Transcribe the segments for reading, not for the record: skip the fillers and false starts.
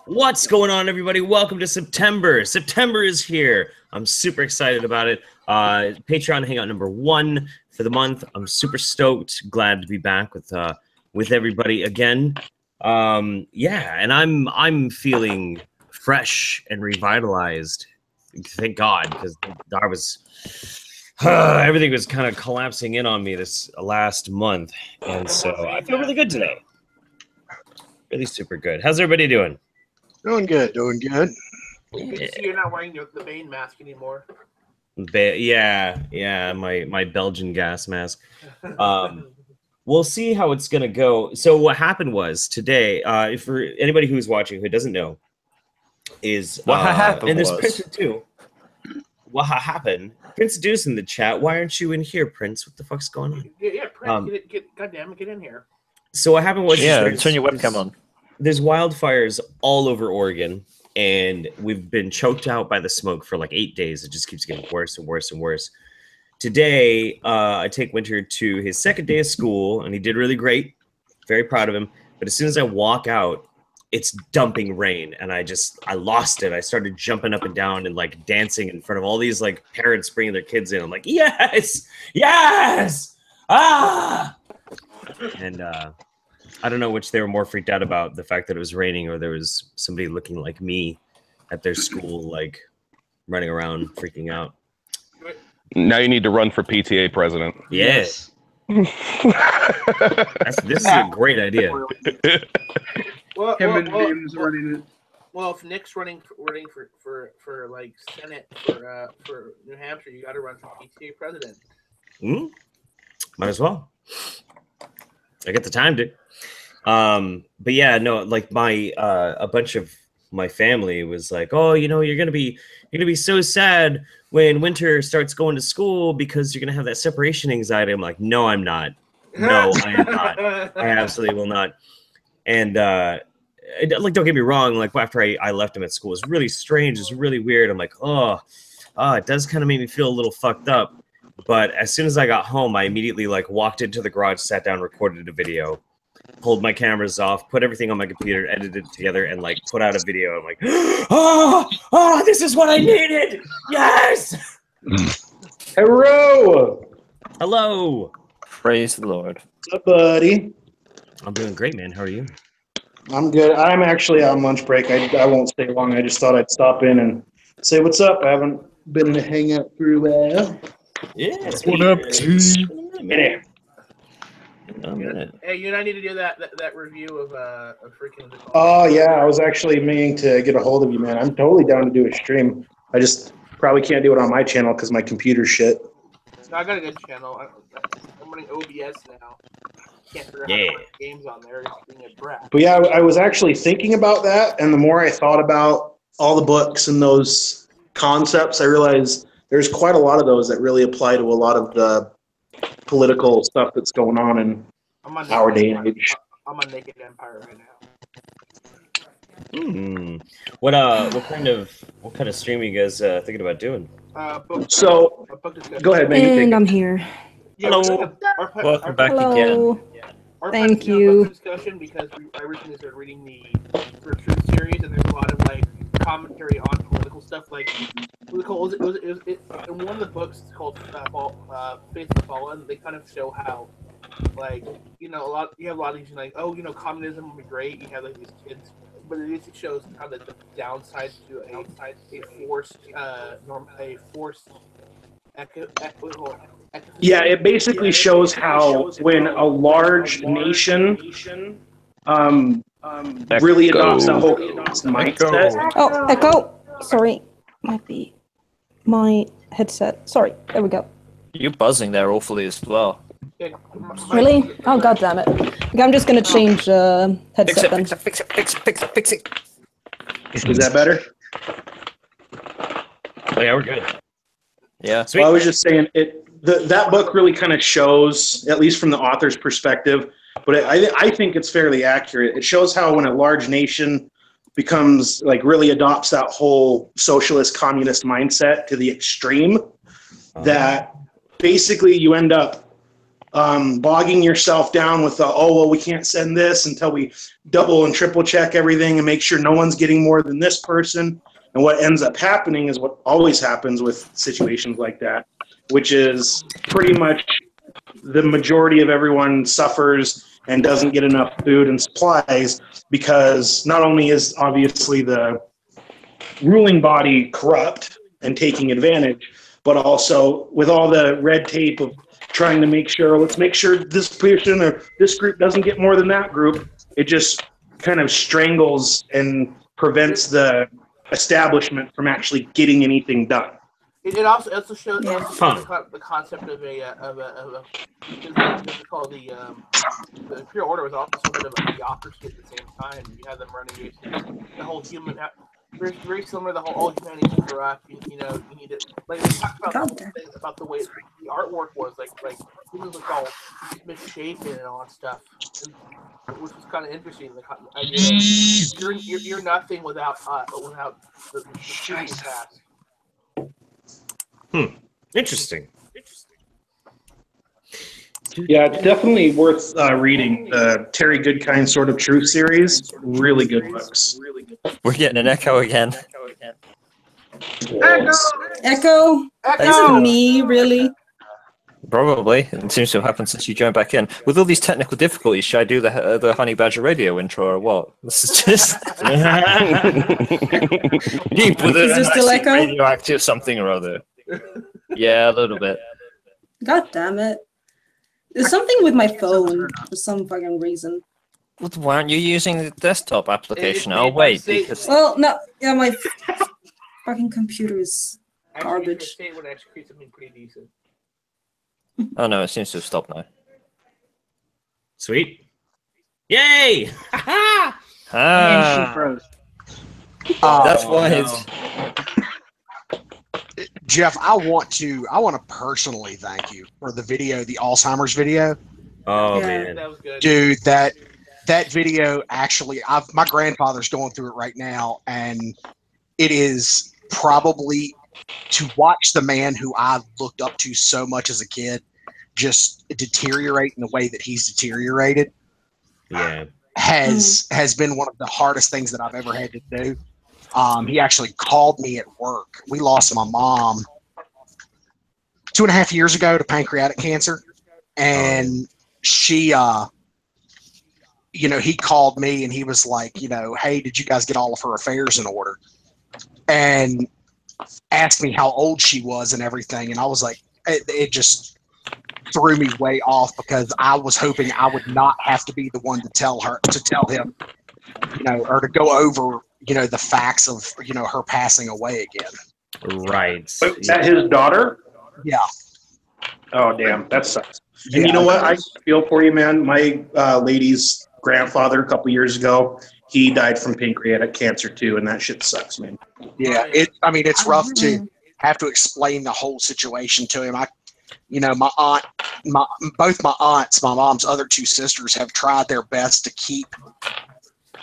What's going on, everybody? Welcome to September. September is here. I'm super excited about it. Patreon Hangout number 1 for the month. I'm super stoked. Glad to be back with everybody again. Yeah, and I'm feeling fresh and revitalized. Thank God, because I was everything was kind of collapsing in on me this last month, and so I feel really good today. Really super good. How's everybody doing? Doing good, doing good. Good to see you're not wearing the Bane mask anymore. Yeah, my Belgian gas mask. We'll see how it's gonna go. So what happened was today, for anybody who's watching who doesn't know, is what happened and there's was Prince too. What happened? Prince Deuce in the chat. Why aren't you in here, Prince? What the fuck's going on? Yeah, Prince, goddamn, get in here. So what happened was turn your webcam on. There's wildfires all over Oregon, and we've been choked out by the smoke for like 8 days. It just keeps getting worse and worse and worse. Today, I take Winter to his second day of school, and he did really great. Very proud of him. But as soon as I walk out, it's dumping rain, and I lost it. I started jumping up and down and like dancing in front of all these like parents bringing their kids in. I'm like, yes, yes, ah! And I don't know which they were more freaked out about, the fact that it was raining or there was somebody looking like me at their school, like running around freaking out. Now you need to run for PTA president. Yes. This is a great idea. Well, running it. Well, if Nick's running for like Senate for New Hampshire, you got to run for PTA president. Might as well. I get the time to. But yeah, no, like a bunch of my family was like, oh, you know, you're gonna be so sad when Winter starts going to school because you're gonna have that separation anxiety. I'm like, no, I'm not. No, I am not. I absolutely will not. And like, don't get me wrong, like after I left him at school, it was really strange, it's really weird. I'm like, it does kind of make me feel a little fucked up. But as soon as I got home, I immediately like walked into the garage, sat down, recorded a video, pulled my cameras off, put everything on my computer, edited it together, and like put out a video. I'm like, this is what I needed. Yes. Hello. Praise the Lord. What's up, buddy? I'm doing great, man. How are you? I'm good. I'm actually on lunch break. I won't stay long. I just thought I'd stop in and say what's up. I haven't been in a hangout for a while. Yeah. What up, team? Hey, you and I need to do that review of freaking. Oh yeah, I was actually meaning to get a hold of you, man. I'm totally down to do a stream. I just probably can't do it on my channel because my computer's shit. No, I got a good channel. I'm running OBS now. Can't figure out how to run games on there. Just being a brat. But yeah, I was actually thinking about that, and the more I thought about all the books and those concepts, I realized there's quite a lot of those that really apply to a lot of the political stuff that's going on in our day and age. I'm on Naked Empire right now. What kind of stream are you guys thinking about doing? So go ahead, man. And I'm here. Yeah, hello. Welcome back Hello. again. Thank you. Discussion because I recently started reading the For Truth series, and there's a lot of like commentary on political stuff. Like, in one of the books called Faith of the Fallen, they kind of show how, like, you have a lot of these like, oh, communism would be great. You have like these kids, but it shows how the downside to a forced Yeah, it basically shows how when a large nation really adopts a whole mindset. Oh, echo. Sorry, might be my headset. Sorry, there we go. You're buzzing there awfully as well. Really? Oh, god damn it. Okay, I'm just gonna change headset then. Fix it. Is that better? Oh yeah, we're good. Yeah. Sweet. Well, I was just saying that book really kind of shows, at least from the author's perspective, but I think it's fairly accurate. It shows how when a large nation becomes like really adopts that whole socialist communist mindset to the extreme, that basically you end up bogging yourself down with the, oh, well, we can't send this until we double and triple check everything and make sure no one's getting more than this person. And what ends up happening is what always happens with situations like that, which is pretty much the majority of everyone suffers and doesn't get enough food and supplies, because not only is obviously the ruling body corrupt and taking advantage, but also with all the red tape of trying to make sure, let's make sure this person or this group doesn't get more than that group, it just kind of strangles and prevents the establishment from actually getting anything done. It also shows Yeah. the concept of it's called the Imperial Order was also a bit of a theocracy at the same time. You had them running the whole human. Very similar to the whole all humanity is corrupt. You know, you need to like we talked about the way the artwork was like it was like all misshapen and all that stuff, which was kind of interesting. The idea that you're nothing without the past. Interesting. Yeah, it's definitely worth reading the Terry Goodkind Sort of Truth series. Really good books. We're getting an echo again. Echo? Is it me, really? Probably. It seems to have happened since you joined back in. With all these technical difficulties, should I do the Honey Badger radio intro or what? This is just deep with Is there still echo? radioactive something or other. Yeah, a little bit. God damn it. There's something with my phone for some fucking reason. Well, why aren't you using the desktop application? Oh, wait, because... Well, no, yeah, my fucking computer is garbage. State would actually create something pretty decent. Oh, no, it seems to have stopped now. Sweet. Yay! Ah, And she froze. that's why it's... Jeff, I want to personally thank you for the video, the Alzheimer's video. Oh, Yeah. man. That was good. Dude, that video actually, my grandfather's going through it right now, and it is probably to watch the man who I looked up to so much as a kid just deteriorate in the way that he's deteriorated. Yeah. Has been one of the hardest things that I've ever had to do. He actually called me at work. We lost my mom 2.5 years ago to pancreatic cancer. And she, he called me and he was like, hey, did you guys get all of her affairs in order? And asked me how old she was and everything. And I was like, it just threw me way off because I was hoping I would not have to be the one to tell him, or to go over, the facts of, her passing away again. Right. But is that his daughter? Yeah. Oh, damn. That sucks. Yeah. And you know what? I feel for you, man. My lady's grandfather a couple years ago, he died from pancreatic cancer too, and that shit sucks, man. Yeah. It's rough to have to explain the whole situation to him. Both my aunts, my mom's other two sisters have tried their best to keep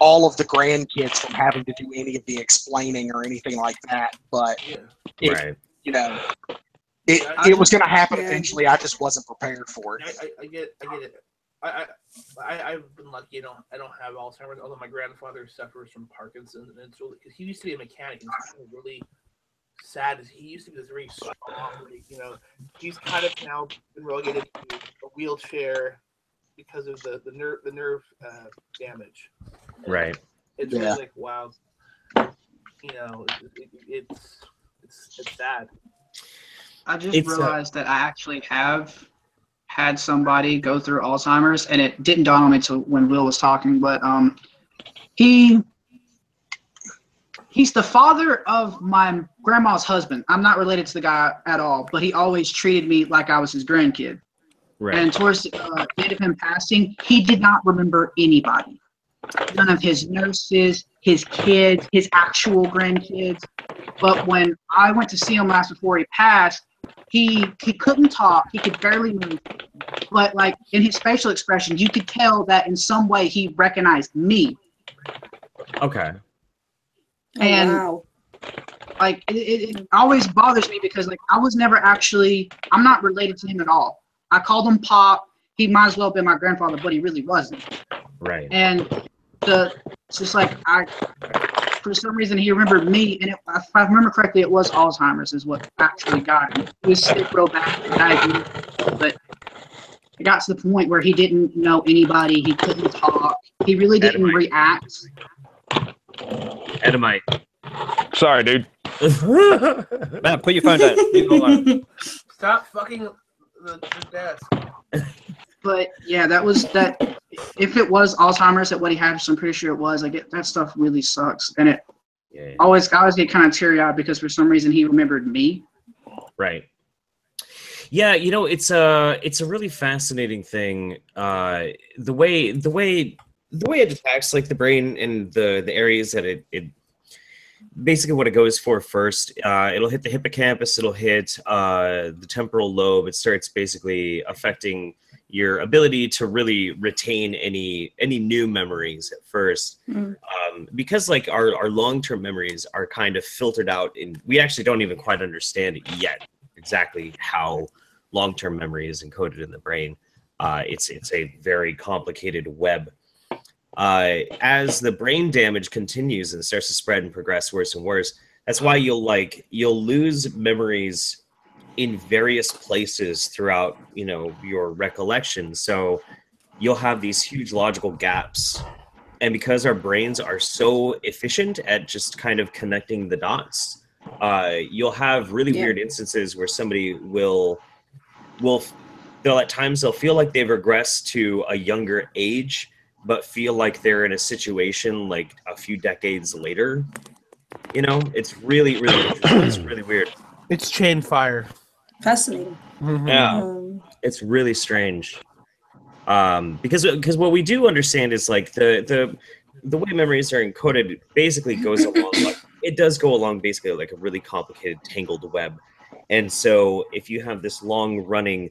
all of the grandkids from having to do any of the explaining or anything like that. But it was going to happen eventually. I just wasn't prepared for it. I get it. I've been lucky. I don't have Alzheimer's, although my grandfather suffers from Parkinson's, and it's really because he used to be a mechanic. And it's really sad. He used to be this very strong. He's kind of now been relegated to a wheelchair because of the nerve damage. And Right. It's really like wow. It's sad. I just realized that I actually have had somebody go through Alzheimer's, and it didn't dawn on me until when Will was talking, but he's the father of my grandma's husband. I'm not related to the guy at all, but he always treated me like I was his grandkid. Right. And towards the end of him passing, he did not remember anybody. None of his nurses, his kids, his actual grandkids. But when I went to see him last before he passed, he couldn't talk. He could barely move. But like in his facial expression, you could tell that in some way he recognized me. Okay. And wow. like it always bothers me because like I was never actually, I'm not related to him at all. I called him Pop. he might as well have been my grandfather, but he really wasn't. Right. And it's just like for some reason he remembered me, and if I remember correctly, it was Alzheimer's is what actually got him. He was sick real bad, but it got to the point where he didn't know anybody. He couldn't talk. He really didn't react. Edomite. Sorry, dude. Man, put your phone down. Leave it alone. Stop fucking the desk. But yeah, that was that. If it was Alzheimer's at what he had, which I'm pretty sure it was, that stuff really sucks. And it I always get kind of teary-eyed because for some reason he remembered me. Right. Yeah, it's a really fascinating thing. The way it attacks like the brain and the areas that it basically what it goes for first. It'll hit the hippocampus. It'll hit the temporal lobe. It starts basically affecting your ability to really retain any new memories at first. Because like our long-term memories are kind of filtered out, and we actually don't even quite understand it yet exactly how long-term memory is encoded in the brain. It's a very complicated web. As the brain damage continues and starts to spread and progress worse and worse, that's why you'll lose memories in various places throughout your recollection. So you'll have these huge logical gaps, and because our brains are so efficient at just kind of connecting the dots, you'll have really weird instances where somebody will they'll at times they'll feel like they've regressed to a younger age, but feel like they're in a situation like a few decades later. It's really interesting. It's really weird. It's chain fire. Fascinating. Yeah, it's really strange. Because what we do understand is like the way memories are encoded basically goes along like it does go along basically like a really complicated tangled web. And so if you have this long running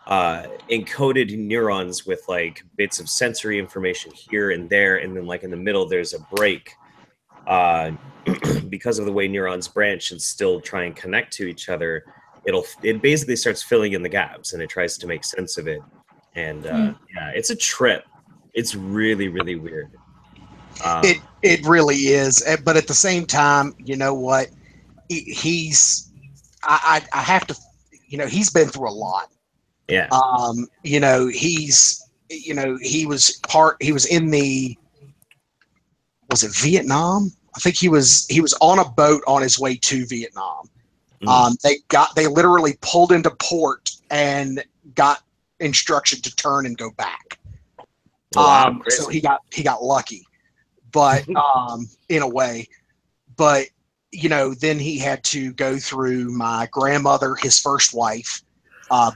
encoded neurons with like bits of sensory information here and there, and then like in the middle there's a break because of the way neurons branch and still try and connect to each other, it basically starts filling in the gaps and it tries to make sense of it. And yeah, it's a trip. It's really weird. It really is, but at the same time, you know what? I have to, he's been through a lot. Yeah. He was in was it Vietnam? I think he was on a boat on his way to Vietnam. They literally pulled into port and got instruction to turn and go back. Wow, so he got lucky, but in a way, but then he had to go through my grandmother, his first wife,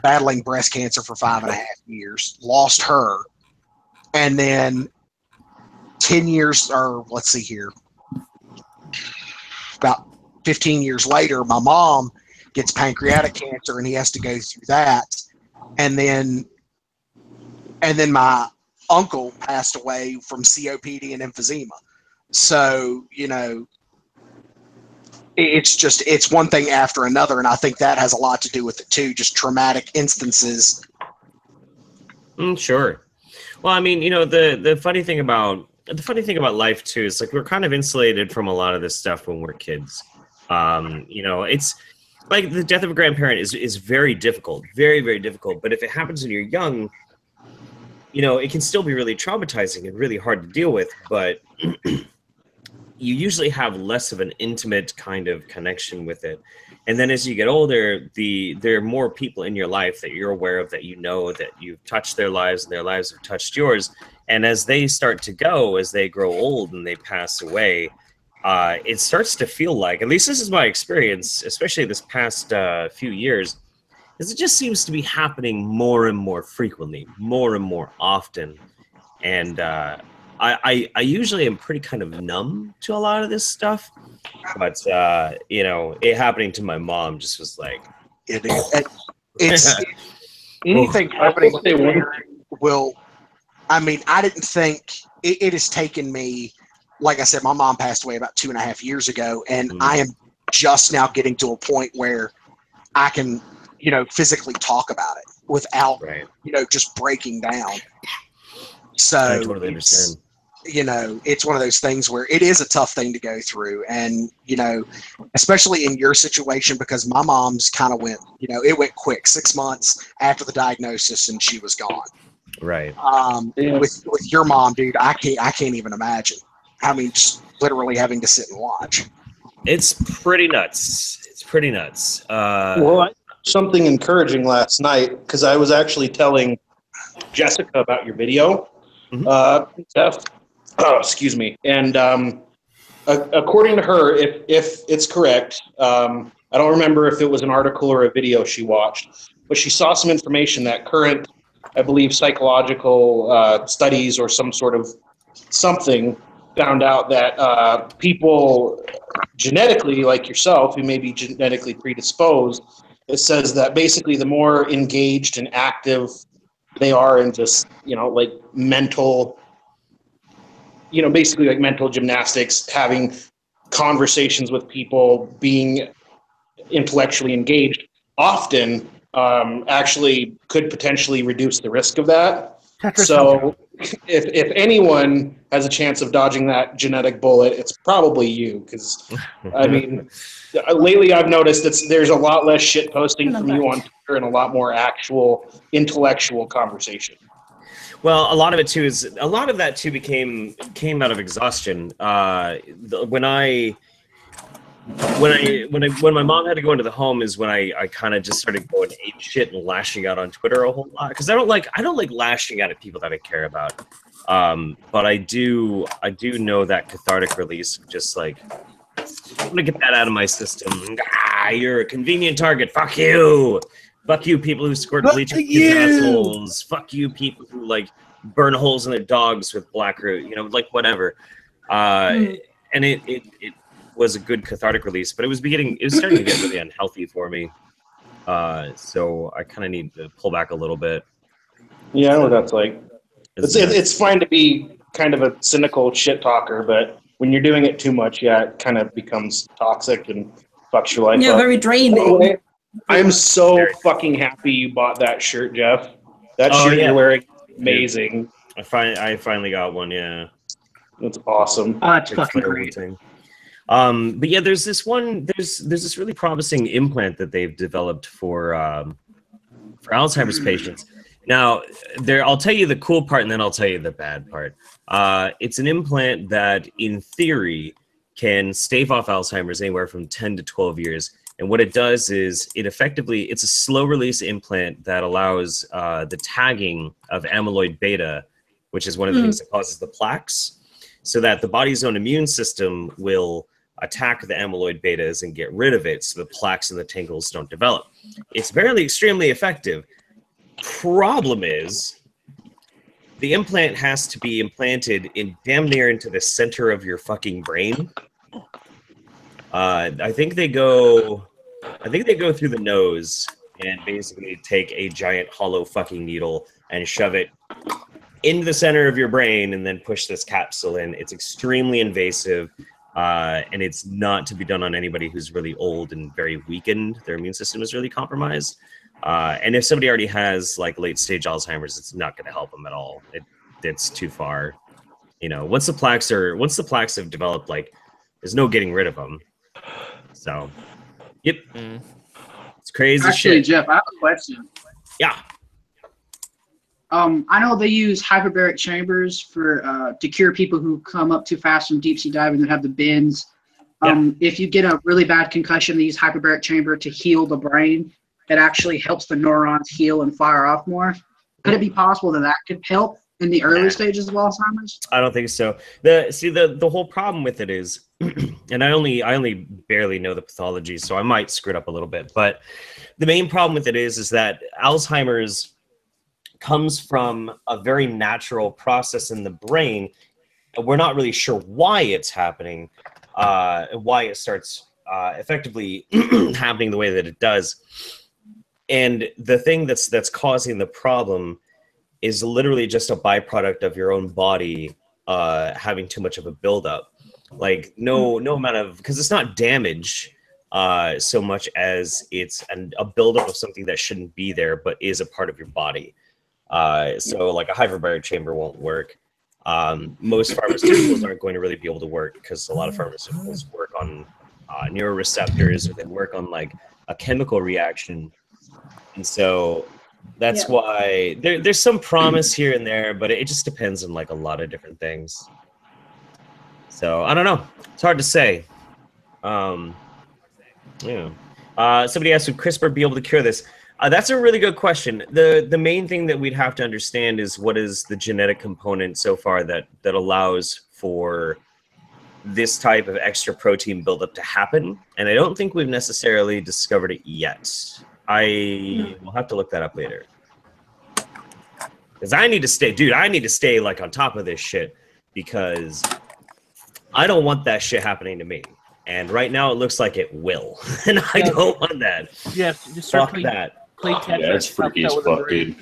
battling breast cancer for 5.5 years, lost her. And then 10 years, or let's see here, about 15 years later, my mom gets pancreatic cancer and he has to go through that. And then my uncle passed away from COPD and emphysema. So, it's one thing after another, and I think that has a lot to do with it too, just traumatic instances. Sure. Well, I mean, the funny thing about life too is like we're kind of insulated from a lot of this stuff when we're kids. It's like the death of a grandparent is very difficult, very difficult. But if it happens when you're young, it can still be really traumatizing and really hard to deal with. But you usually have less of an intimate kind of connection with it. And then as you get older, there are more people in your life that you're aware of, that that you've touched their lives and their lives have touched yours. And as they start to go, as they grow old and they pass away, it starts to feel like, at least this is my experience, especially this past few years, is it just seems to be happening more and more frequently, more and more often. And I usually am pretty kind of numb to a lot of this stuff, but it happening to my mom just was like it's anything happening will. I mean, I didn't think it has taken me. Like I said, my mom passed away about 2.5 years ago, and I am just now getting to a point where I can, physically talk about it, without, Right. just breaking down. So I totally understand. It's one of those things where it is a tough thing to go through. And, especially in your situation, because my mom's kind of went, it went quick, 6 months after the diagnosis and she was gone. Right. With your mom, dude, I can't even imagine. I mean, just literally having to sit and watch. It's pretty nuts. It's pretty nuts. Well, I did something encouraging last night because I was actually telling Jessica about your video. Steph, excuse me. And according to her, if it's correct, I don't remember if it was an article or a video she watched, but she saw some information that current, I believe, psychological studies or some sort of something found out that people genetically, like yourself, who may be genetically predisposed, it says that basically the more engaged and active they are in just, like mental, basically like mental gymnastics, having conversations with people, being intellectually engaged, often actually could potentially reduce the risk of that. So if anyone has a chance of dodging that genetic bullet, it's probably you. Because, I mean, lately I've noticed there's a lot less shit posting from you on Twitter and a lot more actual intellectual conversation. Well, a lot of that too came out of exhaustion. When my mom had to go into the home is when I kind of just started going ape shit and lashing out on Twitter a whole lot, because I don't like lashing out at people that I care about. But I do know that cathartic release of just like, I'm gonna get that out of my system. You're a convenient target. Fuck you. Fuck you, people who squirt bleach at kids' assholes. Fuck you, people who like burn holes in their dogs with black root. Like whatever. And it was a good cathartic release, but it was starting to get really unhealthy for me. So I kind of need to pull back a little bit. Yeah, I know what that's like. It's fine to be kind of a cynical shit talker, but when you're doing it too much, it kind of becomes toxic and fucks your life up. Yeah, very draining. I'm so fucking happy you bought that shirt, Jeff. That shirt you're wearing, amazing. I finally got one. Yeah, that's awesome. Oh, that's fucking great. But yeah, there's this really promising implant that they've developed for Alzheimer's patients. Now, I'll tell you the cool part, and then I'll tell you the bad part. It's an implant that, in theory, can stave off Alzheimer's anywhere from 10 to 12 years. And what it does is it's a slow-release implant that allows the tagging of amyloid beta, which is one of the things that causes the plaques, so that the body's own immune system will attack the amyloid betas and get rid of it so the plaques and the tangles don't develop. It's apparently extremely effective. Problem is, the implant has to be implanted in damn near into the center of your fucking brain. I think they go through the nose and basically take a giant hollow fucking needle and shove it into the center of your brain and then push this capsule in. It's extremely invasive, and it's not to be done on anybody who's really old and very weakened. Their immune system is really compromised. And if somebody already has like late stage Alzheimer's, it's not going to help them at all. It's too far. Once the plaques have developed, like there's no getting rid of them. So, yep. It's crazy Actually, shit. Jeff, I have a question. Yeah. I know they use hyperbaric chambers for to cure people who come up too fast from deep sea diving that have the bends. If you get a really bad concussion, they use hyperbaric chamber to heal the brain. It actually helps the neurons heal and fire off more. Could it be possible that could help in the early stages of Alzheimer's? I don't think so. The whole problem with it is, and I only barely know the pathology, so I might screw it up a little bit. But the main problem with it is that Alzheimer's comes from a very natural process in the brain. We're not really sure why it's happening, why it starts effectively happening the way that it does. And the thing that's causing the problem is literally just a byproduct of your own body having too much of a buildup. Like no amount of, because it's not damage so much as it's a buildup of something that shouldn't be there, but is a part of your body. So like a hyperbaric chamber won't work. Most pharmaceuticals aren't going to really be able to work because a lot of pharmaceuticals work on neuroreceptors, or they work on like a chemical reaction. And so that's why there's some promise here and there, but it just depends on like a lot of different things. So I don't know. It's hard to say. Somebody asked, would CRISPR be able to cure this? That's a really good question. The main thing that we'd have to understand is what is the genetic component so far that allows for this type of extra protein buildup to happen. And I don't think we've necessarily discovered it yet. I will have to look that up later. Because I need to stay like on top of this shit, because I don't want that shit happening to me. And right now it looks like it will. And I don't want that. Yes, just start Fuck that. Play Tetris. Yeah, it's freaky as fuck, dude.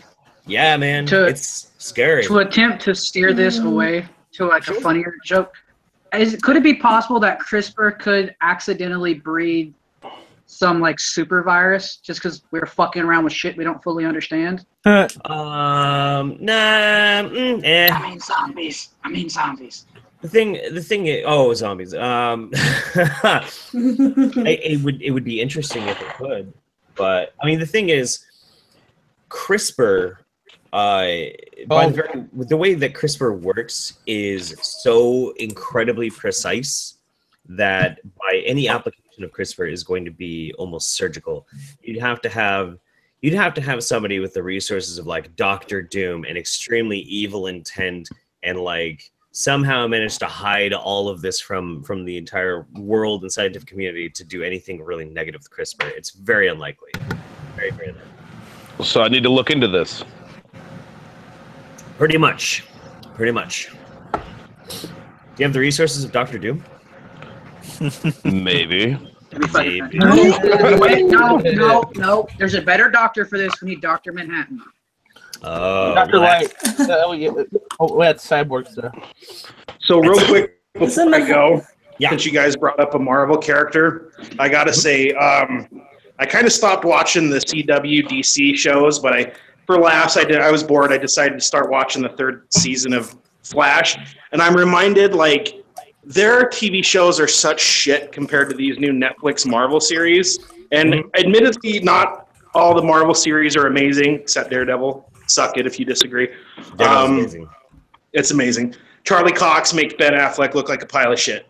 Yeah, man. It's scary. To attempt to steer this away to like a funnier joke, could it be possible that CRISPR could accidentally breed some like super virus just because we're fucking around with shit we don't fully understand? Nah. I mean zombies. The thing is, zombies. It would be interesting if it could, but I mean, the thing is, CRISPR, the way that CRISPR works is so incredibly precise that by any application of CRISPR is going to be almost surgical. You'd have to have somebody with the resources of like Dr. Doom and extremely evil intent, and like somehow manage to hide all of this from the entire world and scientific community to do anything really negative with CRISPR. It's very unlikely. Very, very unlikely. So I need to look into this. Pretty much. Do you have the resources of Dr. Doom? Maybe. No. There's a better doctor for this. We need Dr. Manhattan. Dr. White. That's Cyborg stuff. So real quick before I go, since you guys brought up a Marvel character, I gotta say, I kind of stopped watching the CW DC shows, but for laughs, I was bored. I decided to start watching the 3rd season of Flash, and I'm reminded like their TV shows are such shit compared to these new Netflix Marvel series. And admittedly, not all the Marvel series are amazing, except Daredevil. Suck it if you disagree. Amazing. It's amazing. Charlie Cox makes Ben Affleck look like a pile of shit.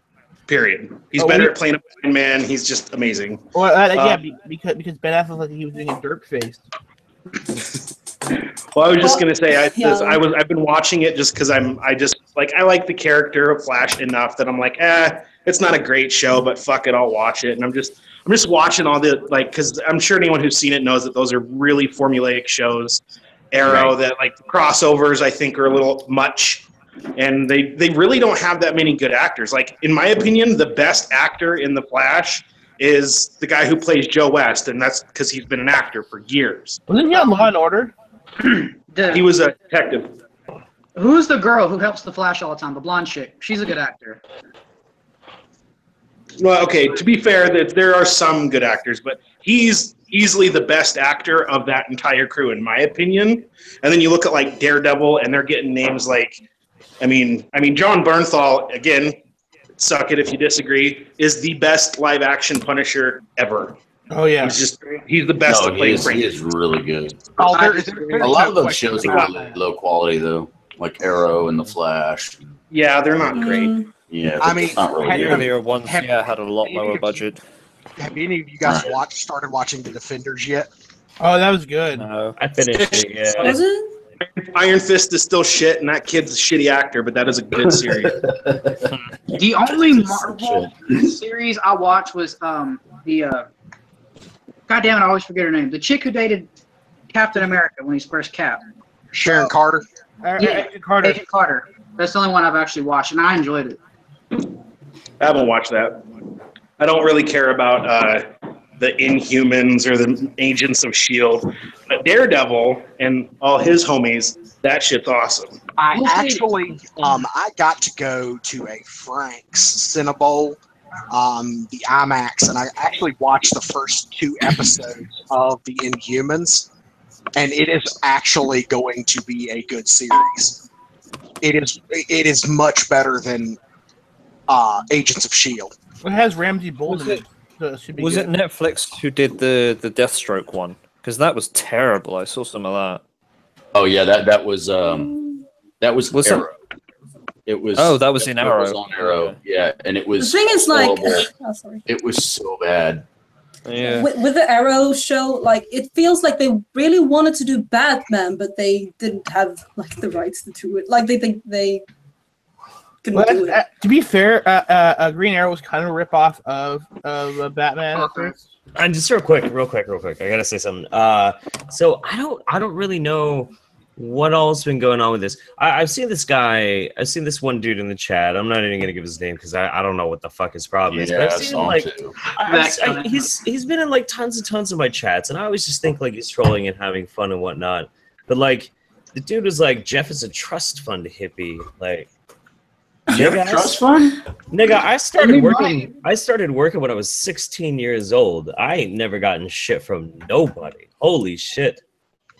Period. He's better at playing a blind man. He's just amazing. Well, because Ben Affleck looked like he was doing a dirt face. Well, I was just gonna say I've been watching it just because I like the character of Flash enough that I'm like, it's not a great show, but fuck it, I'll watch it. And I'm just watching all the because I'm sure anyone who's seen it knows that those are really formulaic shows. Arrow, that like the crossovers I think are a little much, and they really don't have that many good actors. Like in my opinion, the best actor in the Flash is the guy who plays Joe West, and that's because he's been an actor for years. Wasn't he on Law and Order? He was a detective. Who's the girl who helps the Flash all the time? The blonde chick. She's a good actor. Well, okay, to be fair, there are some good actors, but he's easily the best actor of that entire crew, in my opinion. And then you look at like Daredevil, and they're getting names like, I mean, John Bernthal, again, suck it if you disagree, is the best live action Punisher ever. Oh yeah, he's the best to play. He is really good. A lot of those shows are really low quality though, like Arrow and The Flash. Yeah, they're not great. Yeah, I mean, not really good. Earlier ones, had a lot lower budget. Have any of you guys started watching The Defenders yet? Oh, that was good. No. I finished it. Yeah. Was it? Iron Fist is still shit, and that kid's a shitty actor, but that is a good series. The only Marvel series I watched was God damn it, I always forget her name. The chick who dated Captain America when he's first Cap. Sharon Carter. Agent Carter. That's the only one I've actually watched, and I enjoyed it. I haven't watched that. I don't really care about the Inhumans or the Agents of S.H.I.E.L.D. But Daredevil and all his homies, that shit's awesome. I actually, I got to go to a Frank's Cinnabon the IMAX, and I actually watched the first 2 episodes of the Inhumans, and it is actually going to be a good series. It is much better than Agents of S.H.I.E.L.D. It has Ramsey Bolton in it. So it should be Was it good. Netflix who did the Deathstroke one? Because that was terrible. I saw some of that. Oh yeah, that was Was Arrow. It was. Oh, that was in It Arrow. was on Arrow. Yeah, and it The was. thing is, like, horrible. oh, sorry. It was so bad. Yeah. With the Arrow show, like, it feels like they really wanted to do Batman, but they didn't have like the rights to do it. Like they couldn't do it. To be fair, Green Arrow was kind of a ripoff of Batman at first. And just real quick, I gotta say something. So I don't really know what all's been going on with this. I've seen this guy. I've seen this one dude in the chat. I'm not even gonna give his name because I don't know what the fuck his problem is. But I've seen him, like, he's been in like tons and tons of my chats, and I always just think like he's trolling and having fun and whatnot. But like, the dude was like, Jeff is a trust fund hippie. Like, You have a trust fund? nigga, I started working when I was 16 years old. I ain't never gotten shit from nobody. Holy shit.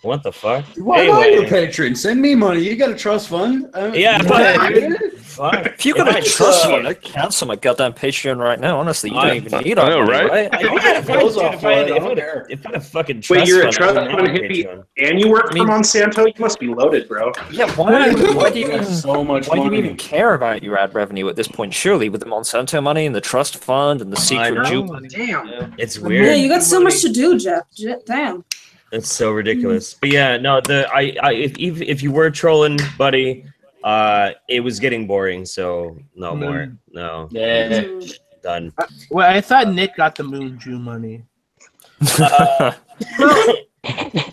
What the fuck? Why am I your patron? Send me money. You got a trust fund? Yeah, fuck. If you got a trust fund, I'd cancel my goddamn Patreon right now. Honestly, you don't even need our money, right? If I had a fucking trust Wait, you're a fund, trust I would fund not hippie Patreon. and you work for Monsanto? You must be loaded, bro. Yeah, why do you even so much why do you money. even care about your ad revenue at this point? Surely, with the Monsanto money and the trust fund and the secret Jew money. Damn. It's weird. Yeah, you got so much to do, Jeff. Damn. It's so ridiculous. But yeah, no, if you were trolling, buddy, it was getting boring, so no more. No. Yeah. Done. Well, I thought Nick got the Moon Jew money.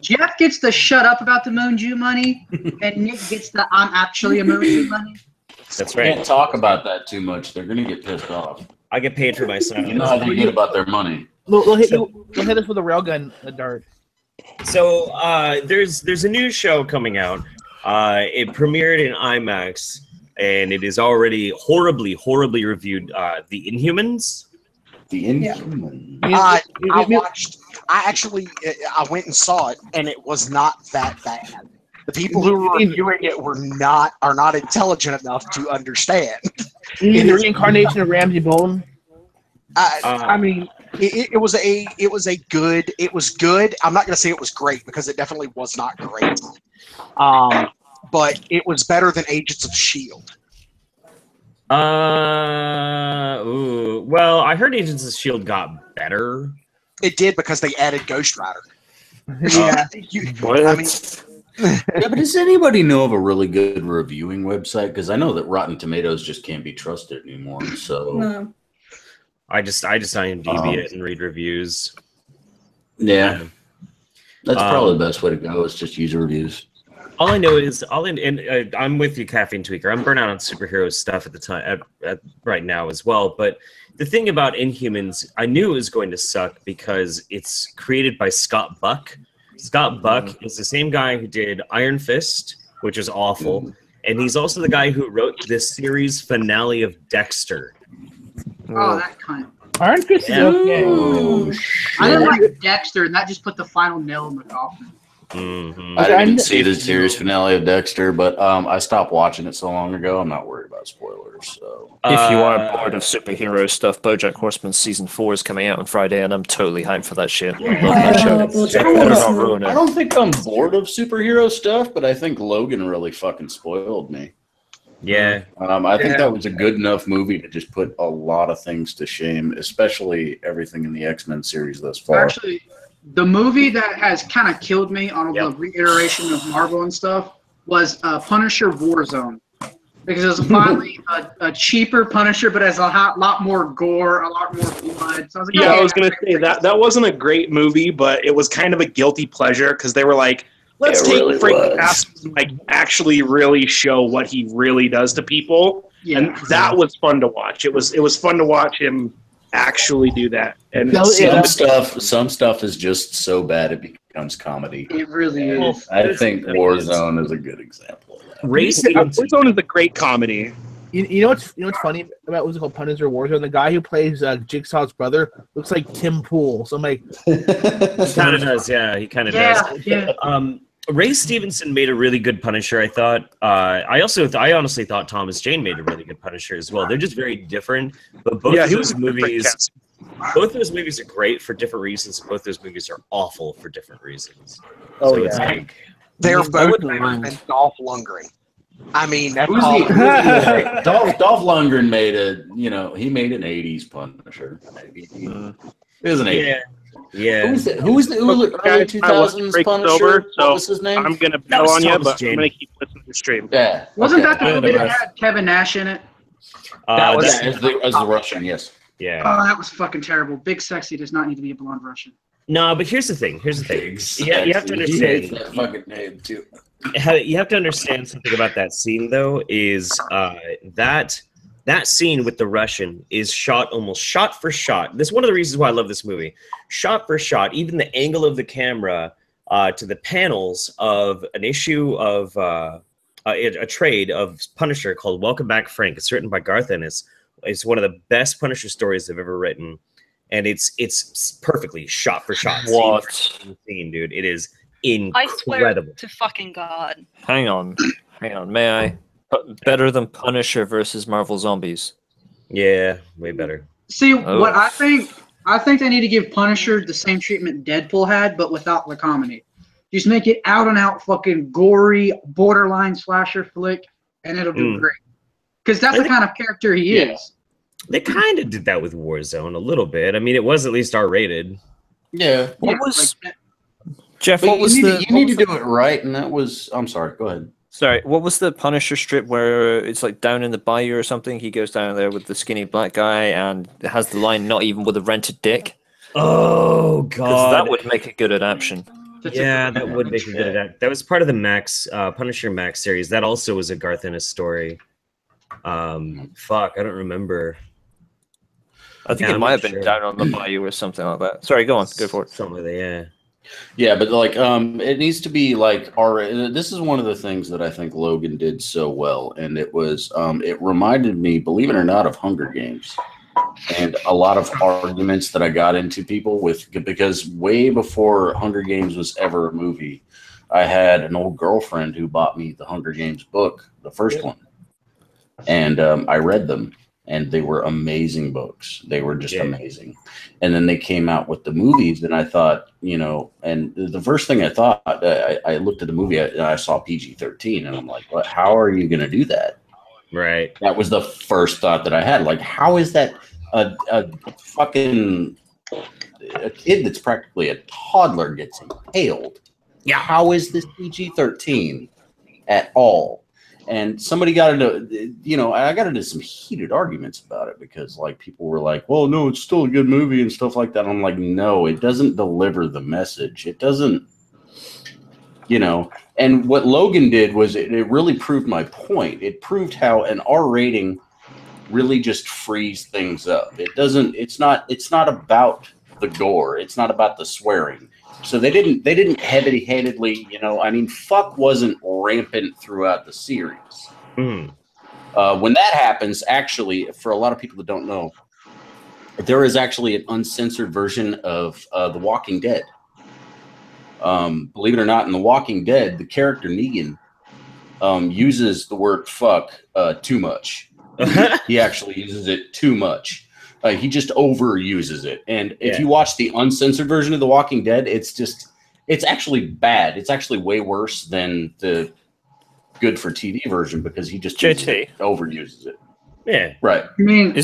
Jeff gets the shut up about the Moon Jew money, and Nick gets the I'm actually a Moon Jew money. That's You right. can't talk about that too much. They're gonna get pissed off. I get paid for my silence. You know how they get about their money. They'll hit us with a railgun dart. So there's a new show coming out. It premiered in IMAX, and it is already horribly reviewed. The Inhumans. The Inhuman. I went and saw it, and it was not that bad. The people who were reviewing it are not intelligent enough to understand. The reincarnation of Ramsey Bolton. I mean, it was good. I'm not gonna say it was great because it definitely was not great. But it was better than Agents of S.H.I.E.L.D. Well, I heard Agents of S.H.I.E.L.D. got better. It did because they added Ghost Rider. Yeah. Yeah, but does anybody know of a really good reviewing website? Because I know that Rotten Tomatoes just can't be trusted anymore. So No. I just IMDb it and read reviews. yeah, that's probably the best way to go. Is just user reviews. All I know is I'm with you, Caffeine Tweaker. I'm burnt out on superhero stuff at the time, right now as well. But the thing about Inhumans, I knew it was going to suck because it's created by Scott Buck. Scott Buck is the same guy who did Iron Fist, which is awful, and he's also the guy who wrote this series finale of Dexter. Oh, that kind of. Iron Fist is okay. Oh, I didn't like Dexter, and that just put the final nail in the coffin. Mm-hmm. I didn't see the series finale of Dexter, but I stopped watching it so long ago. I'm not worried about spoilers. So If you are bored of superhero stuff, BoJack Horseman's season 4 is coming out on Friday, and I'm totally hyped for that shit. Love that show. Better not ruin I it. don't think I'm bored of superhero stuff, but I think Logan really fucking spoiled me. Yeah. I think that was a good enough movie to just put a lot of things to shame, especially everything in the X-Men series thus far. Actually, the movie that has kind of killed me on the reiteration of Marvel and stuff was Punisher Warzone. Because it was finally a cheaper Punisher, but has a lot more gore, a lot more blood. So I was like, I was going to say that wasn't a great movie, but it was kind of a guilty pleasure because they were like, let's take Frank Castle and like actually really show what he really does to people. Yeah. And that was fun to watch. It was fun to watch him actually do that. And some stuff is just so bad it becomes comedy. It really is. I think Warzone is a good example of that. Warzone is a great comedy. You know what's funny about what's it called Punisher Warzone? The guy who plays Jigsaw's brother looks like Tim Pool. So I'm like, He kind of does, yeah. He kind of does. Yeah. Ray Stevenson made a really good Punisher, I thought. I honestly thought Thomas Jane made a really good Punisher as well. They're just very different, but both of those movies are great for different reasons. Both those movies are awful for different reasons. Oh, so yeah. it's like They're I both wouldn't better mind. than Dolph Lundgren. I mean, that's Who's all. the Dolph Lundgren made he made an '80s Punisher. It was an '80s. yeah. Who was the early Guys, 2000s Punisher? sober, so What was his name? I'm gonna That bail was on you, Thomas but Jane. I'm gonna keep listening to the stream. Yeah. Wasn't okay. that the movie that had Kevin Nash in it? That was- Yeah, as the Russian, yes. yeah. Oh, that was fucking terrible. Big Sexy does not need to be a blonde Russian. No, but here's the thing. Yeah, you have to He hates understand. that fucking name too. You have to understand something about that scene, though. Is that scene with the Russian is shot almost shot for shot. This is one of the reasons why I love this movie. Shot for shot, even the angle of the camera to the panels of an issue of a trade of Punisher called "Welcome Back, Frank." It's written by Garth Ennis. It's one of the best Punisher stories I've ever written, and it's perfectly shot for shot. What? Scene, dude? It is I swear incredible. to fucking God. Hang on. May I? Better than Punisher versus Marvel Zombies. Yeah, way better. See, Oh. what I think they need to give Punisher the same treatment Deadpool had, but without the comedy. Just make it out and out fucking gory, borderline slasher flick, and it'll do great. Because that's the kind of character he is. They kind of did that with Warzone a little bit. I mean, it was at least R-rated. Yeah. What was like, Jeff? But What was the? you need to do it right, and that was. I'm sorry. Go ahead. Sorry, what was the Punisher strip where it's like down in the bayou or something? He goes down there with the skinny black guy and it has the line, "Not even with a rented dick." Oh Because god, that would make a good adaptation. yeah, that would make a good adapt. That was part of the Max Punisher Max series. That also was a Garth Ennis story. Fuck, I don't remember. I think Yeah, it I'm might not have been sure. down on the bayou or something like that. Sorry, go on, go for it. Something like that, yeah. Yeah, but like, it needs to be like R. This is one of the things that I think Logan did so well, and it was, it reminded me, believe it or not, of Hunger Games, and a lot of arguments that I got into people with because way before Hunger Games was ever a movie, I had an old girlfriend who bought me the Hunger Games book, the first one, and I read them. And they were amazing books. They were just amazing. And then they came out with the movies, and I thought, and the first thing I thought, I looked at the movie and I saw PG-13, and I'm like, what? How are you going to do that? Right. That was the first thought that I had. Like, how is that a fucking a kid that's practically a toddler gets impaled? Yeah. How is this PG-13 at all? And somebody got into, I got into some heated arguments about it because, like, people were like, well, no, it's still a good movie and stuff like that. I'm like, no, it doesn't deliver the message. It doesn't, And what Logan did was it really proved my point. It proved how an R rating really just frees things up. It's not about the gore. It's not about the swearing. So they didn't heavy-handedly, fuck wasn't rampant throughout the series. Mm. When that happens, actually, for a lot of people that don't know, there is actually an uncensored version of The Walking Dead. Believe it or not, in The Walking Dead, the character Negan uses the word fuck too much. He actually uses it too much. He just overuses it. And if you watch the uncensored version of The Walking Dead, it's actually bad. It's actually way worse than the good for TV version because he just overuses it. Yeah. Right. I mean,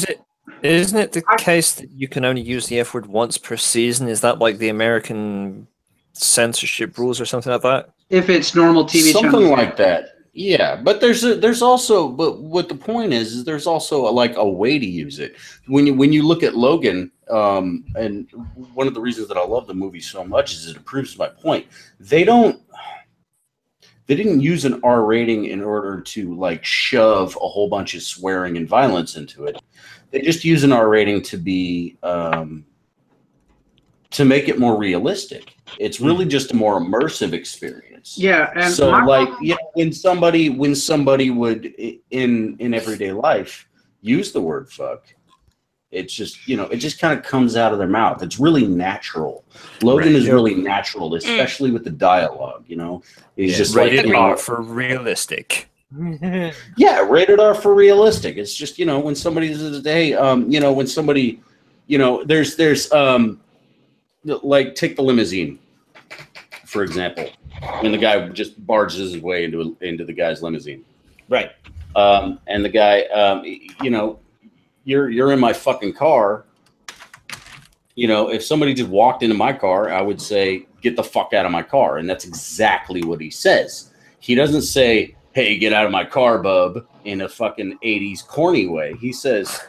Isn't it the case that you can only use the F word once per season? Is that like the American censorship rules or something like that? if it's normal TV Something channels. like that. Yeah, but there's also, but what the point is there's also a way to use it. When you look at Logan, and one of the reasons that I love the movie so much is it proves my point. They didn't use an R rating in order to shove a whole bunch of swearing and violence into it. They just use an R rating to be to make it more realistic. It's really just a more immersive experience. Yeah, and so like when somebody would in everyday life use the word fuck, it's just it just kind of comes out of their mouth. It's really natural. Logan is really natural, especially with the dialogue. He's just rated like R for realistic. Yeah, rated R for realistic. It's just when somebody says, hey, when somebody there's like take the limousine for example, when the guy just barges his way into the guy's limousine, right? And the guy, you're in my fucking car. If somebody just walked into my car, I would say, get the fuck out of my car. And that's exactly what he says. He doesn't say, hey, get out of my car, bub, in a fucking 80s corny way. He says,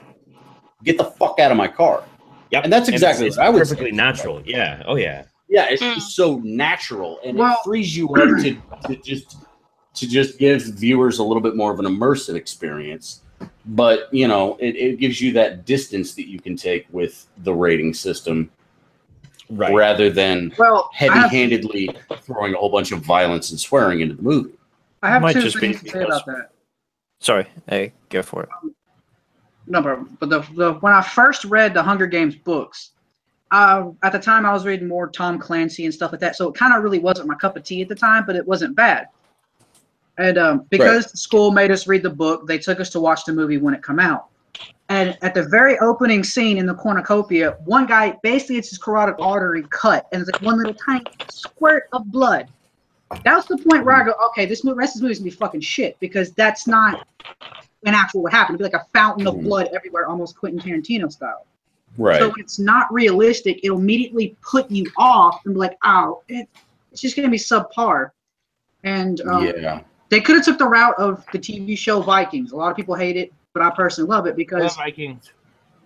get the fuck out of my car. Yep. And that's exactly what I would say. Perfectly natural. Yeah. Oh, yeah. Yeah, it's just so natural. And it frees you up to just give viewers a little bit more of an immersive experience. But, it gives you that distance that you can take with the rating system, right? Rather than heavy-handedly throwing a whole bunch of violence and swearing into the movie. I have two things to say about that. Sorry, hey, go for it. No, but when I first read the Hunger Games books, at the time I was reading more Tom Clancy and stuff like that, so it kind of really wasn't my cup of tea at the time, but it wasn't bad. And because the school made us read the book, they took us to watch the movie when it come out. And at the very opening scene in the cornucopia, one guy basically it's his carotid artery cut, and it's like one little tiny squirt of blood. That was the point where I go, okay, rest of this movie is gonna be fucking shit because that's not an actual what happened. It'd be like a fountain of blood everywhere, almost Quentin Tarantino style. Right. So when it's not realistic, it'll immediately put you off and be like, oh, it's just gonna be subpar. And they could have took the route of the TV show Vikings. A lot of people hate it, but I personally love it because Vikings.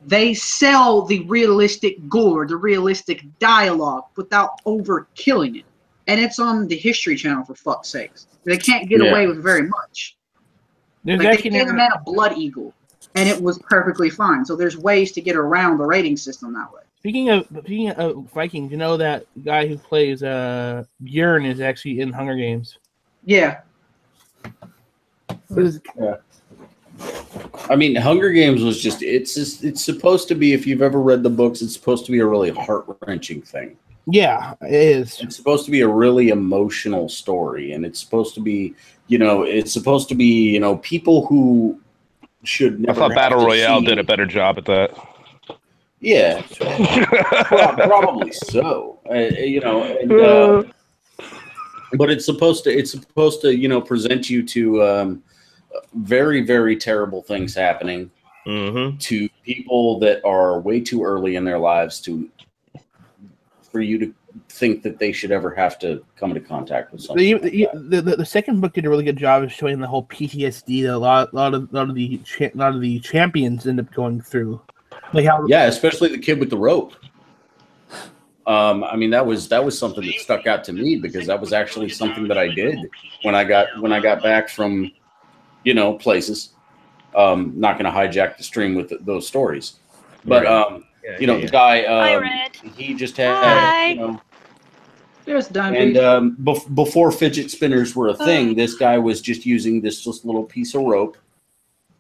They sell the realistic gore, the realistic dialogue without overkilling it. And it's on the History Channel, for fuck's sakes. They can't get away with very much. They gave the man a blood eagle, and it was perfectly fine. So there's ways to get around the rating system that way. Speaking of Vikings, you know that guy who plays Bjorn is actually in Hunger Games. Yeah. Yeah. I mean, Hunger Games was it's supposed to be, if you've ever read the books, it's supposed to be a really heart-wrenching thing. Yeah, it is. It's supposed to be a really emotional story, and it's supposed to be, people who should never. I thought Battle Royale did a better job at that. Yeah, probably so. But it's supposed to, present you to very, very terrible things happening to people that are way too early in their lives for you to think that they should ever have to come into contact with something. The second book did a really good job of showing the whole PTSD that a lot of the champions end up going through. Like how, especially the kid with the rope. I mean, that was something that stuck out to me because that was actually something that I did when I got back from, places. Not going to hijack the stream with those stories, but the guy, he just had, There's and before fidget spinners were a thing, this guy was just using this little piece of rope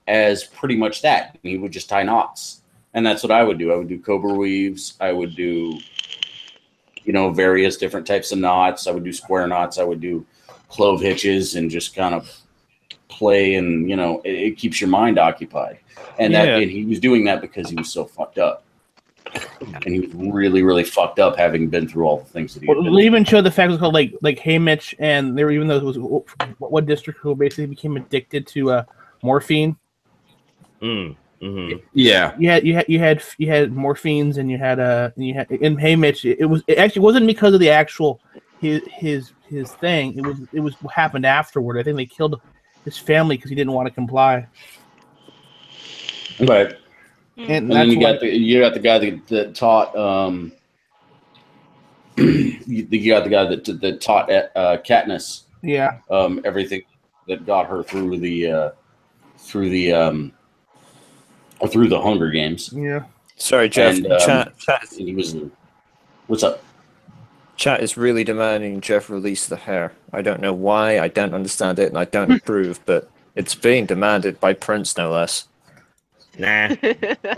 as pretty much that. And he would just tie knots, and that's what I would do. I would do cobra weaves. I would do, various different types of knots. I would do square knots. I would do clove hitches and just kind of play, and it keeps your mind occupied. And and he was doing that because he was so fucked up. And he was really, really fucked up, having been through all the things that he. They even showed the fact it was called like Hey Mitch, and they were, even though it was what district who basically became addicted to morphine. Mm-hmm. Yeah, you had morphines, and you had in Hey Mitch. It actually wasn't because of the actual his thing. It was what happened afterward. I think they killed his family because he didn't want to comply. Right. And then you got the guy that taught you got the guy that taught Katniss everything that got her through the Hunger Games. Yeah. Sorry, Jeff. And, chat. he was. What's up? Chat is really demanding Jeff release the hair. I don't know why. I don't understand it, and I don't approve. But it's being demanded by Prince, no less. Nah.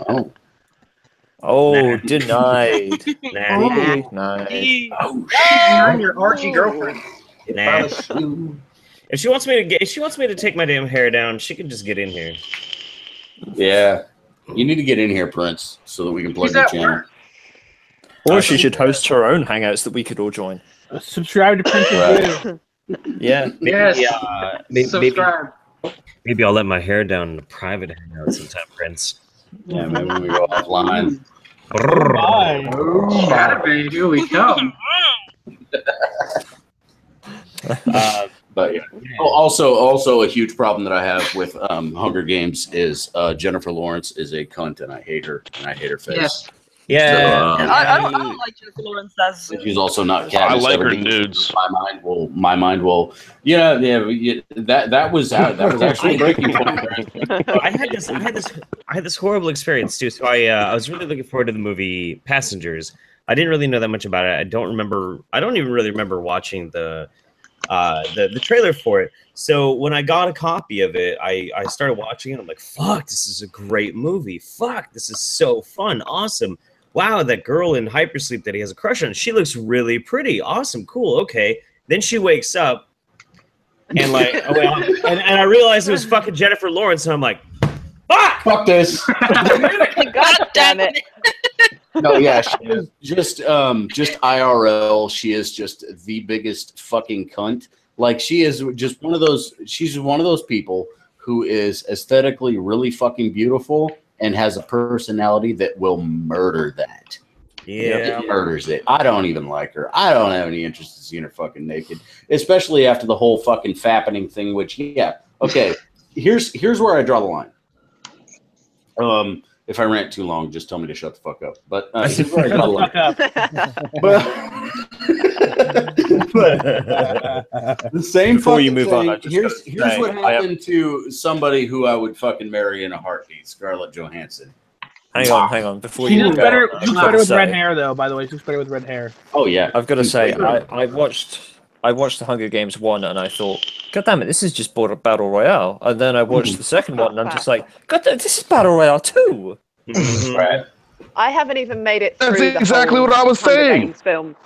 Oh. Oh, Nah. denied. Nah. Denied. Oh I'm your Archie girlfriend. Nah. If she wants me to take my damn hair down, she can just get in here. Yeah. You need to get in here, Prince, so that we can plug He's your at channel. work. Or she should host her own hangouts that we could all join. Subscribe to Prince's Right. View. Yeah. Yes. Subscribe. Maybe I'll let my hair down in a private hangout sometime, Prince. Yeah, maybe we go offline. Bye. Oh, Saturday, here we come. But yeah. Also a huge problem that I have with Hunger Games is Jennifer Lawrence is a cunt, and I hate her, and I hate her face. Yes. Yeah. So, I don't like Jennifer Lawrence as. she's also not Katniss I like her Everdeen. nudes. My mind will. Yeah. That was actually a breaking point. I had this horrible experience too. So I was really looking forward to the movie Passengers. I didn't really know that much about it. I don't even really remember watching the trailer for it. So when I got a copy of it, I started watching it. I'm like, fuck, this is a great movie. Fuck, this is so fun. Awesome. Wow, that girl in Hypersleep that he has a crush on, she looks really pretty. Awesome, cool, okay. Then she wakes up and like, and I realized it was fucking Jennifer Lawrence, and I'm like, Fuck this. God damn it. No, yeah, she is just IRL. She is just the biggest fucking cunt. Like, she is just one of those. She's one of those people who is aesthetically really fucking beautiful and has a personality that will murder that. yeah. It murders it. I don't even like her. I don't have any interest in seeing her fucking naked, especially after the whole fucking fappening thing. Which, yeah, okay. Here's where I draw the line. If I rant too long, just tell me to shut the fuck up. But here's where I draw the line. But the same Before you fucking move on, thing. I just Here's gotta say, what happened to somebody who I would fucking marry in a heartbeat: Scarlett Johansson. Hang on. Before She you looks go, better. I've She looks got better to with red say- hair, though. By the way, she looks better with red hair. Oh yeah, I've got to say, Completely. I watched the Hunger Games 1 and I thought, God damn it, this is just Battle Royale. And then I watched the second one and I'm just like, God damn, this is Battle Royale too. Right. I haven't even made it That's through the exactly whole what I was Hunger saying. Games film.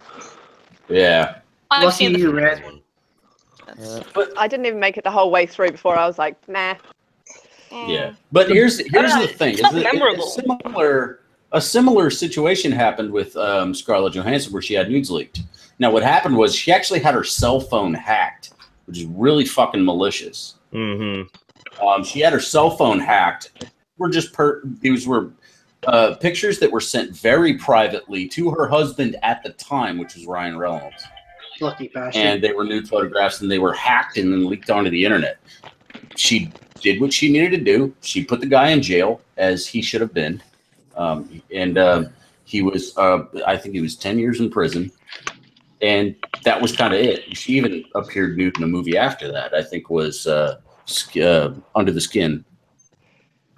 Yeah. I've Lucky seen the you, first Red. one. I didn't even make it the whole way through before I was like, nah. Yeah, but here's the thing: it's not is that memorable. a similar situation happened with Scarlett Johansson, where she had nudes leaked. Now, what happened was she actually had her cell phone hacked, which is really fucking malicious. She had her cell phone hacked. These were pictures that were sent very privately to her husband at the time, which was Ryan Reynolds. Lucky bastard. And they were nude photographs, and they were hacked and then leaked onto the internet. She did what she needed to do. She put the guy in jail, as he should have been, and he was, I think, he was 10 years in prison, and that was kind of it. She even appeared nude in a movie after that. I think was Under the Skin.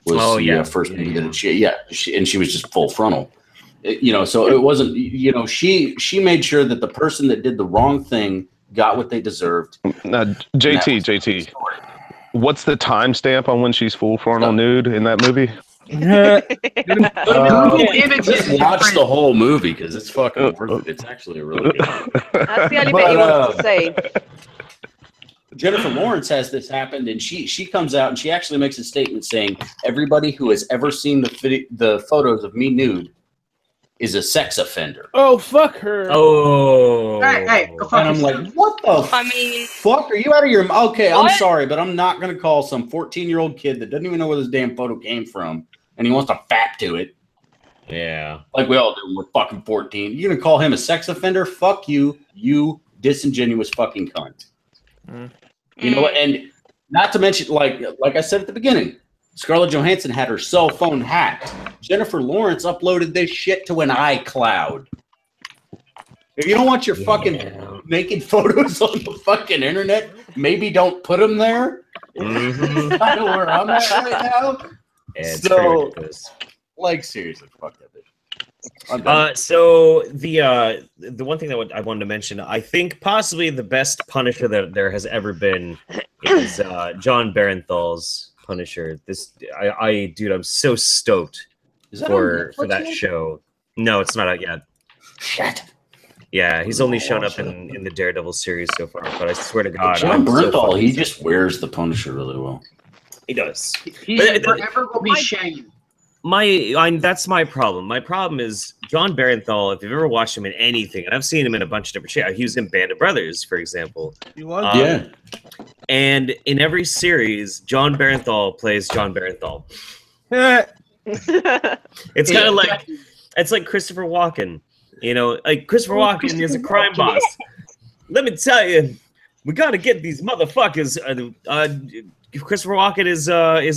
Was the first movie that she was just full frontal. So it wasn't, she made sure that the person that did the wrong thing got what they deserved. Now, JT, what's the timestamp on when she's full frontal nude in that movie? Just watch the whole movie because it's fucking worth it. It's actually a really good movie. That's the only bit he wants to see. Jennifer Lawrence has this happened, and she comes out and she actually makes a statement saying everybody who has ever seen the photos of me nude is a sex offender. Oh, fuck her. Oh. Hey, go fuck And I'm yourself. like, what the fuck? Are you out of your... Okay, I'm sorry, but I'm not going to call some 14-year-old kid that doesn't even know where this damn photo came from, and he wants to fap to it. Yeah. Like we all do when we're fucking 14. You're going to call him a sex offender? Fuck you, you disingenuous fucking cunt. You know what? And not to mention, like I said at the beginning, Scarlett Johansson had her cell phone hacked. Jennifer Lawrence uploaded this shit to an iCloud. If you don't want your fucking naked photos on the fucking internet, maybe don't put them there. I know where I'm at right now. It's So, ridiculous. like, seriously, fuck that bitch. So the one thing that I wanted to mention, I think possibly the best Punisher that there has ever been is John Barenthal's Punisher. Dude, I'm so stoked for that show. No, it's not out yet. Shit. Yeah, he's only shown up in the Daredevil series so far, but I swear to God, John Bernthal, he just wears the Punisher really well. He does. He forever will be shamed. That's my problem. My problem is John Barenthal. If you've ever watched him in anything, and I've seen him in a bunch of different shit. He was in Band of Brothers, for example. He was. Yeah. And in every series, John Barenthal plays John Barenthal. It's kind of like Christopher Walken. You know, like Christopher Walken is a crime boss. Let me tell you, we got to get these motherfuckers. Christopher Walken is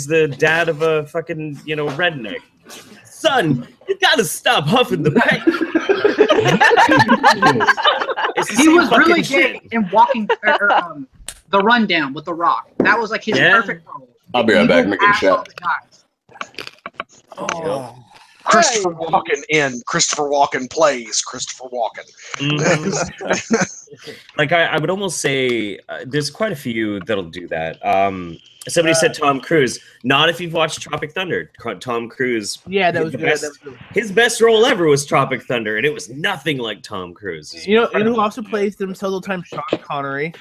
the dad of a fucking redneck. Son, you got to stop huffing the paint. He was really good in Walking the Rundown with The Rock. That was like his perfect role. I'll be right back. Making a shot. Christopher Walken in Christopher Walken plays Christopher Walken. Like I would almost say there's quite a few that'll do that. Somebody said Tom Cruise. Not if you've watched Tropic Thunder. Tom Cruise. Yeah, that was good. His best role ever was Tropic Thunder, and it was nothing like Tom Cruise. You know who also plays himself all the time? Sean Connery.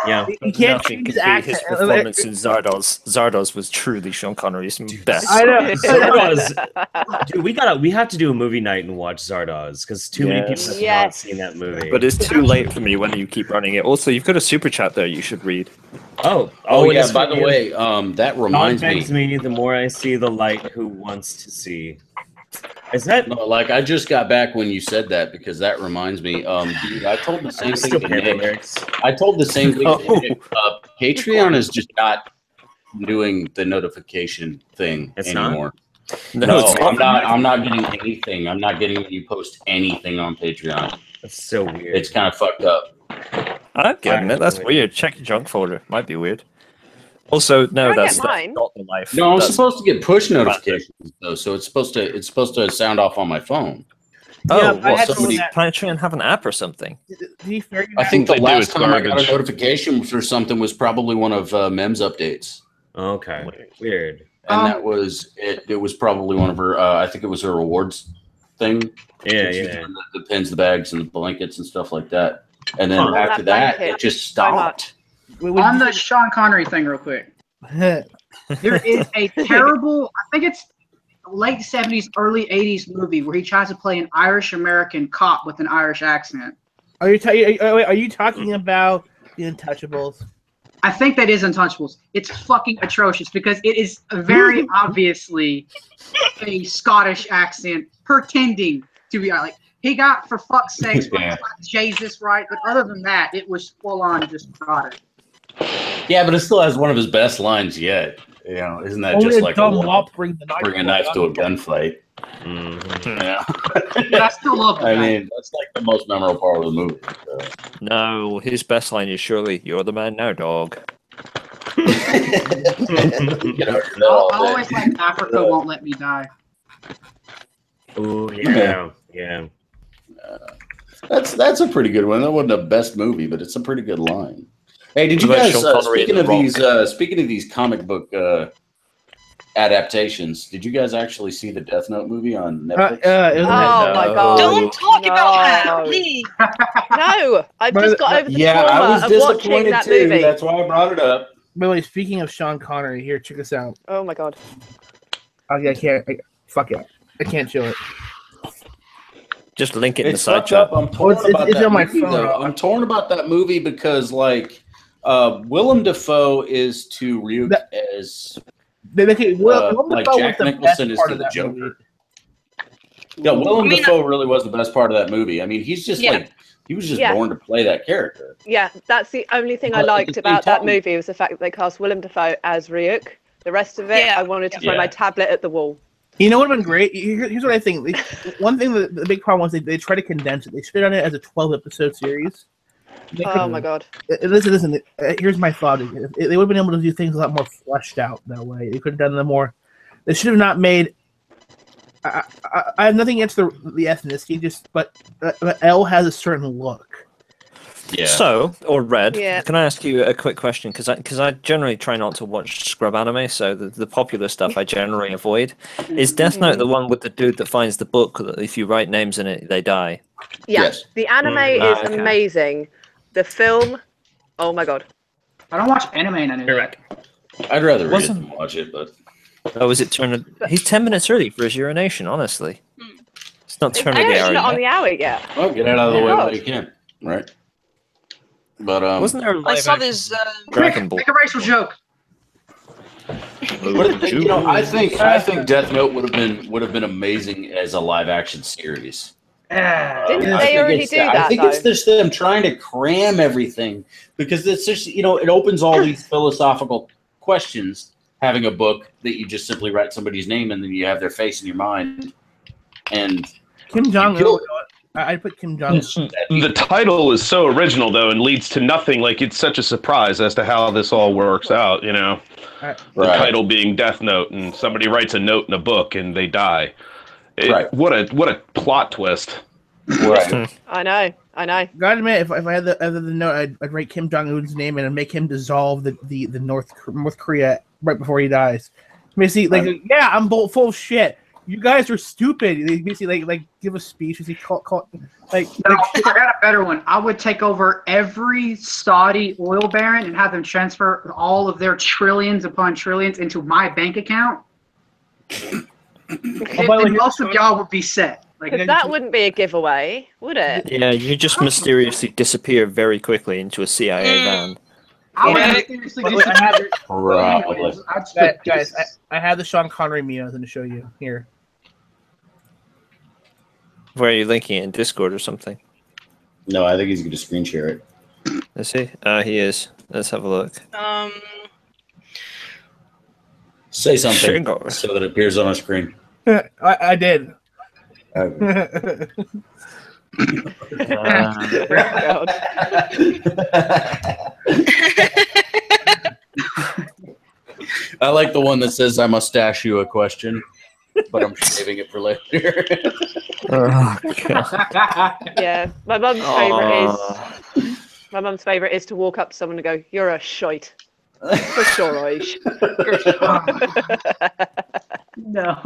Yeah. He can't change his accent. His performance in Zardoz was truly Sean Connery's best. I know. Zardoz, dude, we have to do a movie night and watch Zardoz because too many people have not seen that movie. But it's too late for me when you keep running it. Also, you've got a super chat there you should read. Oh yeah. By the way, that reminds me. The more I see the light, who wants to see? Is that no? Like I just got back when you said that because that reminds me. Dude, I told the same thing to Nick. I told the same thing. To Nick. Patreon is just not doing the notification thing anymore. No, I'm not getting anything. I'm not getting when you post anything on Patreon. That's so weird. It's kind of fucked up. I'm getting it. That's weird. Check your junk folder. Might be weird. Also, no, that's not the life. No, I'm supposed to get push notifications though, so it's supposed to sound off on my phone. Oh, well, somebody Patreon have an app or something. I think the last time I got a notification for something was probably one of Mem's updates. Okay, weird. And that was it. It was probably one of her. I think it was her rewards thing. Yeah. The pins, the bags, and the blankets and stuff like that. And then after that, it just stopped. On the Sean Connery thing, real quick. There is a terrible, I think it's late 70s, early 80s movie where he tries to play an Irish American cop with an Irish accent. Are you talking about The Untouchables? I think that is Untouchables. It's fucking atrocious because it is very obviously a Scottish accent pretending to be like, he got, for fuck's sakes, Jesus right, but other than that, it was full on just Scottish. Yeah, but it still has one of his best lines yet. You know, isn't that just like bring a knife to a gunfight? Mm-hmm. Yeah. But I still love it. I mean, that's like the most memorable part of the movie. So. No, his best line is surely, "You're the man now, dog." I always like Africa won't let me die. Oh yeah. That's a pretty good one. That wasn't the best movie, but it's a pretty good line. Hey, did you guys speaking of these comic book adaptations, did you guys actually see the Death Note movie on Netflix? Oh my god! Don't talk about that, please. No, I've just got over the I was trauma of watching disappointed that too. movie. That's why I brought it up. By the way, speaking of Sean Connery, here, check this out. Oh my god! I can't. Fuck it. I can't show it. Just link it in the It's side fucked chat. up. I'm torn about It's that on my movie, phone. though. I'm torn about that movie because, like, Willem Dafoe is to Ryuk as like Jack Nicholson is to the Joker. Movie. Yeah, Willem Dafoe really was the best part of that movie. I mean, he's just like he was just born to play that character. Yeah, that's the only thing I liked about that movie was the fact that they cast Willem Dafoe as Ryuk. The rest of it, I wanted to throw my tablet at the wall. You know what would have been great? Here's what I think. One thing, the big problem was they try to condense it. They should have done it as a 12-episode series. My god! Listen. Here's my thought. They would have been able to do things a lot more fleshed out that way. They could have done them more. They should have not made I have nothing against the ethnicity, but Elle has a certain look. Yeah. So, or Red, Yeah. can I ask you a quick question? Because I generally try not to watch scrub anime, so the popular stuff I generally avoid. Is Death Note the one with the dude that finds the book that if you write names in it, they die? Yeah. Yes. The anime is amazing. The film, oh my god. I don't watch anime and I knew that. I'd rather read it than watch it, but Oh, is it turn? He's 10 minutes early for his urination. Honestly, it's not turn of the It's hour not on yet. the hour yet. well, get it out of the way God. while you can, right? But Wasn't there a I live saw action this. Dragon Ball? Make a racial joke. But, you know, I think Death Note would have been amazing as a live action series. Didn't I they think already it's do that. that, I think though? it's just them trying to cram everything because it's just it opens all these philosophical questions. Having a book that you just simply write somebody's name and then you have their face in your mind, and Kim Jong-un. I put Kim Jong-un. The title is so original, though, and leads to nothing. Like, it's such a surprise as to how this all works out, you know? The title being Death Note, and somebody writes a note in a book, and they die. What a plot twist. Right. I know. Gotta admit, if I had the note, I'd write Kim Jong-un's name and make him dissolve the North Korea right before he dies. Basically, I'm full of shit. You guys are stupid. They basically like give a speech. I got a better one. I would take over every Saudi oil baron and have them transfer all of their trillions upon trillions into my bank account. And most of y'all would be set. Because that wouldn't be a giveaway, would it? Yeah, you just mysteriously disappear very quickly into a CIA van. I would mysteriously disappear. Guys, I have the Sean Connery meme I was going to show you here. Where are you linking it in Discord or something? No, I think he's going to screen share it. Is he? He is. Let's have a look. Say something so that it appears on our screen. I did. Okay. I like the one that says, "I must ask you a question, but I'm saving it for later." Yeah, my mum's favorite is to walk up to someone and go, "You're a shite." For sure, No.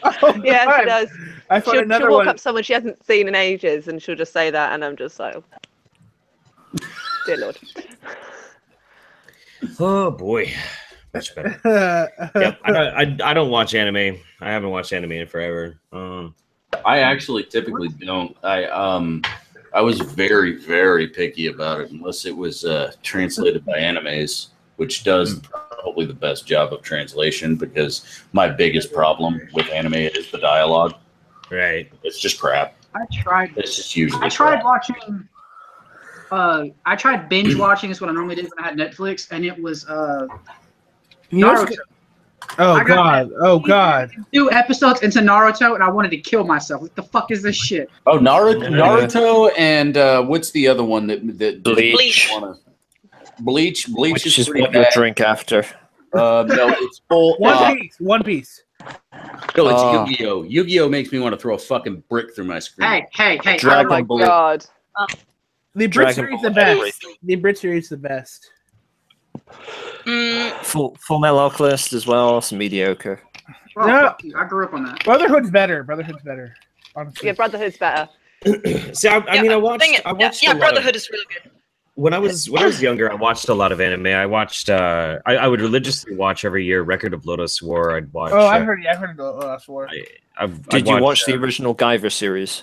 Oh, yeah, God. she does. I found another she'll walk one. up to someone she hasn't seen in ages, and she'll just say that, and I'm just like, dear Lord. Oh boy, much better. Yep, I don't watch anime. I haven't watched anime in forever. I actually typically don't. I was very, very picky about it unless it was translated by Animes, which does probably the best job of translation because my biggest problem with anime is the dialogue. Right. It's just crap. It's just usually I tried crap. watching. I tried binge watching. Is what I normally did when I had Netflix, and it was Naruto. Oh God! 2 episodes into Naruto, and I wanted to kill myself. What the fuck is this shit? Oh, Naruto, and what's the other one that Bleach. Bleach Which is is pretty what you bad. drink after. No, it's full. One Piece. No, it's Yu-Gi-Oh. Yu-Gi-Oh makes me want to throw a fucking brick through my screen. Hey! Dragon Oh my Ball. God. The Brit Dragon series Ball the best. everything. The Brit series the best. Full Metal Alchemist as well. Some mediocre. Oh, No. fuck you. I grew up on that. Brotherhood's better. Honestly. Yeah, Brotherhood's better. See, I mean, I watched. a lot Brotherhood of, is really good. when I was younger, I watched a lot of anime. I watched. I would religiously watch every year Record of Lodoss War. I'd watch. Oh, I've heard Lodoss War. Did you watch the original Guyver series?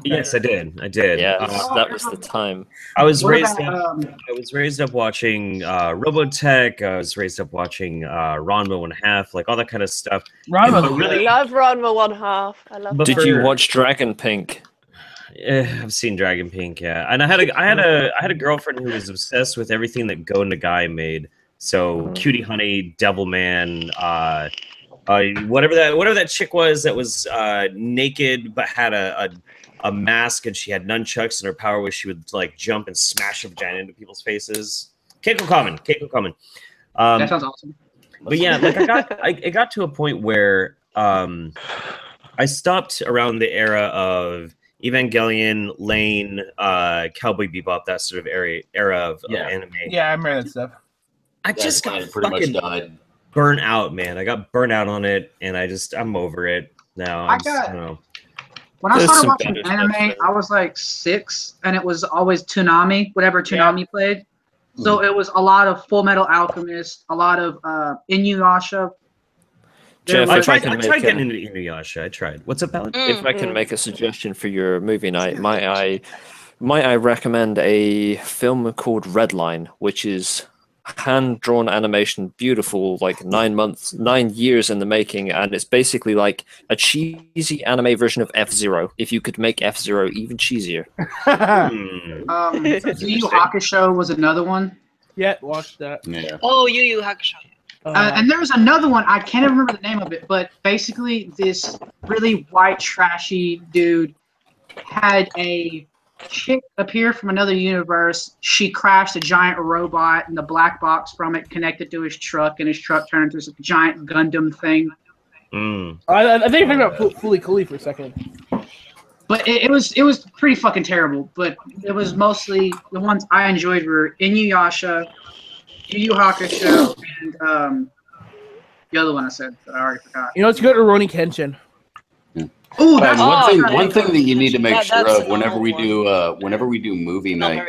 Yes, I did. Yeah, that was the time. I was What raised about, up. I was raised up watching Robotech. I was raised up watching Ranma 1/2, like all that kind of stuff. Ranma's I love Ranma 1/2. I love. But Did you watch Dragon Pink? I've seen Dragon Pink, yeah, and I had a girlfriend who was obsessed with everything that Go Nagai made. So Cutie Honey, Devilman, whatever that chick was that was naked but had a mask and she had nunchucks and her power was she would like jump and smash a vagina into people's faces. Keiko Common. that sounds awesome. But yeah, like it got to a point where I stopped around the era of Evangelion, Lane, Cowboy Bebop, that sort of era of anime. Yeah, I remember that stuff. I just got pretty much fucking died. burnt out, man. I got burnt out on it, and I'm over it now. I don't know. When I started watching anime, I was like 6, and it was always Toonami, whatever Toonami played. So it was a lot of Full Metal Alchemist, a lot of Inuyasha. Jeff, I tried getting into Inuyasha. I tried. What's up, Alan? If I can make a suggestion for your movie night, might I recommend a film called Redline, which is hand-drawn animation, beautiful, like 9 years in the making, and it's basically like a cheesy anime version of F-Zero. If you could make F-Zero even cheesier. Yu Yu Hakusho was another one. Yeah, watch that. Yeah. Oh, Yu Yu Hakusho. And there was another one, I can't remember the name of it, but basically this really white, trashy dude had a chick appear from another universe. She crashed a giant robot, and the black box from it connected to his truck, and his truck turned into this giant Gundam thing. I think you're talking about Fooly Cooley for a second. But it was pretty fucking terrible. But it was mostly the ones I enjoyed were Inuyasha, Yu Yu Hakusho, and the other one I said that I already forgot. You know, it's good Rurouni Kenshin. Oh, that's one thing that you need to make sure of whenever we do movie night.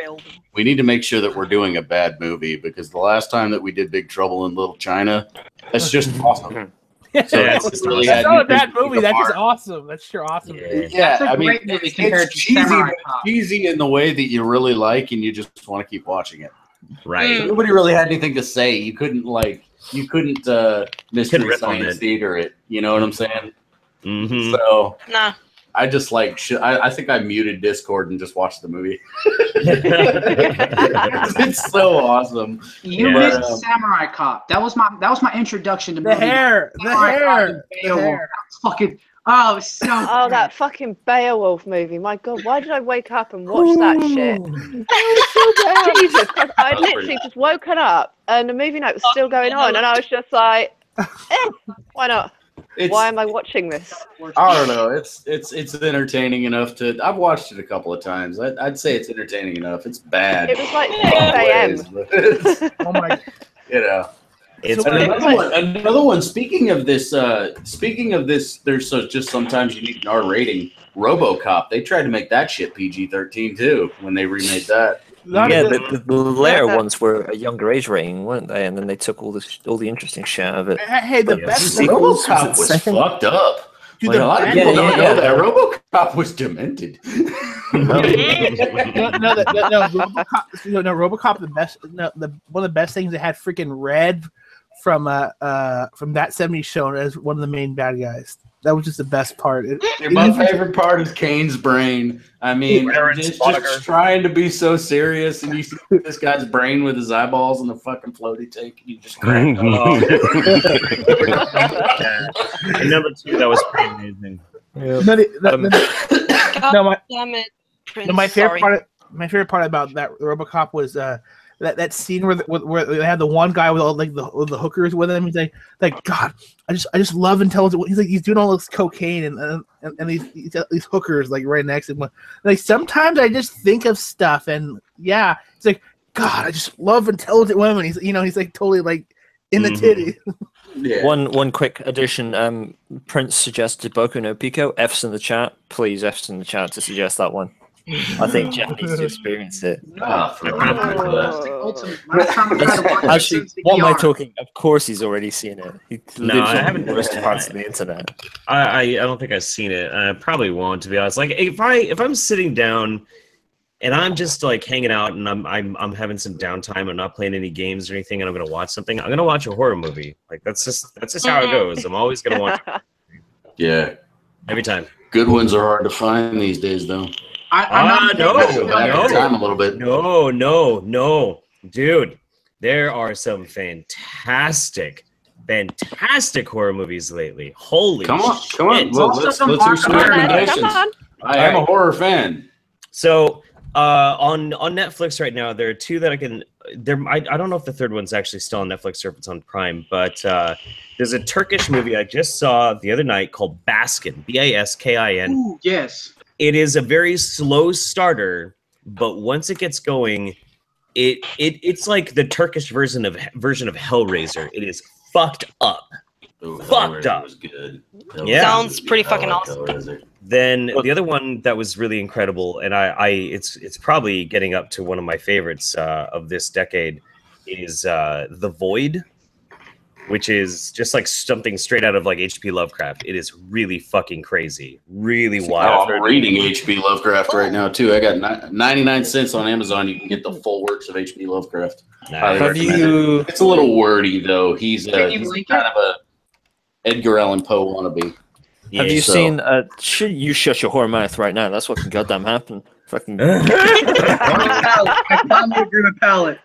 We need to make sure that we're doing a bad movie, because the last time that we did Big Trouble in Little China, that's just awesome. So That's not a bad movie. That's just awesome. That's sure awesome. Yeah, I mean, it's cheesy in the way that you really like, and you just want to keep watching it. Right. Nobody really had anything to say. You couldn't Mystery Science Theater it. You know what I'm saying? Mm-hmm. So I just I think I muted Discord and just watched the movie. It's so awesome. You missed Samurai Cop. That was my introduction to the hair. Fucking that fucking Beowulf movie. My God, why did I wake up and watch that shit? Jesus Christ, I'd literally just woken up and the movie night was still going on, and I was just like, why not? Why am I watching this? I don't know. It's entertaining enough to. I've watched it a couple of times. I'd say it's entertaining enough. It's bad. It was like 6 a.m. Oh my. You know. It's another one. Speaking of this, there's just sometimes you need an R rating. RoboCop. They tried to make that shit PG-13 too when they remade that. The later ones were a younger age rating, weren't they? And then they took all the interesting shit out of it. Hey, the best RoboCop was fucked up. Dude, a lot of people don't know that RoboCop was demented. RoboCop. The best. No, one of the best things that had freaking Red from that '70s show as one of the main bad guys. That was just the best part. My favorite part is Kane's brain. I mean, it's just trying to be so serious, and you see this guy's brain with his eyeballs in the fucking floaty tank, and you just crack up. And number 2, that was pretty amazing. My favorite part about that RoboCop was that scene where they had the one guy with all the hookers with him. He's like God, I just love intelligent. He's doing all this cocaine and these hookers like right next to him. Like sometimes I just think of stuff, and it's like God, I just love intelligent women. He's like totally like in the titty. Yeah. One quick addition. Prince suggested Boku no Pico. F's in the chat, please. F's in the chat to suggest that one. I think Jeff needs to experience it. Actually, what am I talking? Of course, he's already seen it. He lives on the worst parts of the internet. I don't think I've seen it. I probably won't, to be honest. Like if I'm sitting down and I'm just like hanging out and I'm having some downtime, I'm not playing any games or anything, and I'm gonna watch something, I'm gonna watch a horror movie. Like that's just how it goes. I'm always gonna watch it. Yeah. Every time. Good ones are hard to find these days, though. No, dude. There are some fantastic horror movies lately. Holy shit. Come on. Well, let's hear some recommendations. I am a horror fan. So on Netflix right now, there are 2 that I can I don't know if the third one's actually still on Netflix or if it's on Prime, but there's a Turkish movie I just saw the other night called Baskin, Baskin. Ooh, yes. It is a very slow starter, but once it gets going, it's like the Turkish version of Hellraiser. It is fucked up. Ooh, Fucked up. Was good. Yeah. Sounds pretty fucking awesome. Then the other one that was really incredible, and it's probably getting up to one of my favorites of this decade, is The Void, which is just like something straight out of like H.P. Lovecraft. It is really fucking crazy, really wild. Oh, I'm reading H.P. Lovecraft right now too. I got 99 cents on Amazon. You can get the full works of H.P. Lovecraft. Nice. Have you? It's a little wordy though. He's Can you he's link kind of a Edgar Allan Poe wannabe. Yeah, Have you so- seen? You shut your whore mouth right now. That's what can goddamn happen. Fucking I finally agree with Palette.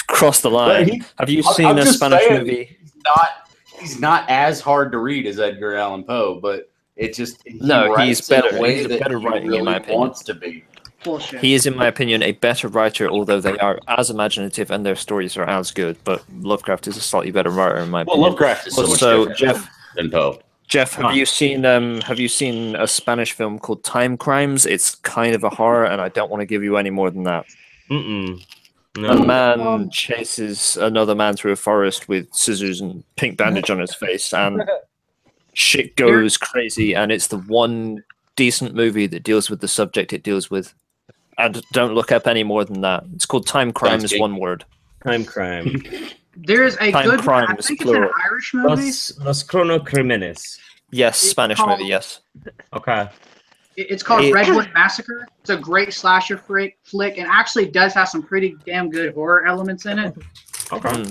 cross the But line. he- Have you I'm seen a just Spanish saying, movie? He's not as hard to read as Edgar Allan Poe, but it just No, writes he's in a better. way He's a that better he writing, in really my opinion. wants to be. Bullshit. He is, in my opinion, a better writer, although they are as imaginative and their stories are as good. But Lovecraft is a slightly better writer, in my Well, opinion. Lovecraft is so much Also, different than Poe. Jeff, have you seen a Spanish film called Time Crimes? It's kind of a horror, and I don't want to give you any more than that. Mm-mm. A No. man chases another man through a forest with scissors and pink bandage on his face, and shit goes crazy. And it's the one decent movie that deals with the subject it deals with. And don't look up any more than that. It's called Time Crimes, good. one word. Time crime. There's a Time good one. I Crimes, think it's an plural. Irish movie. Los Cronocrímenes. Yes, Spanish called- movie, yes. Okay. It's called It- Redwood Massacre. It's a great slasher flick, and actually does have some pretty damn good horror elements in it. Okay.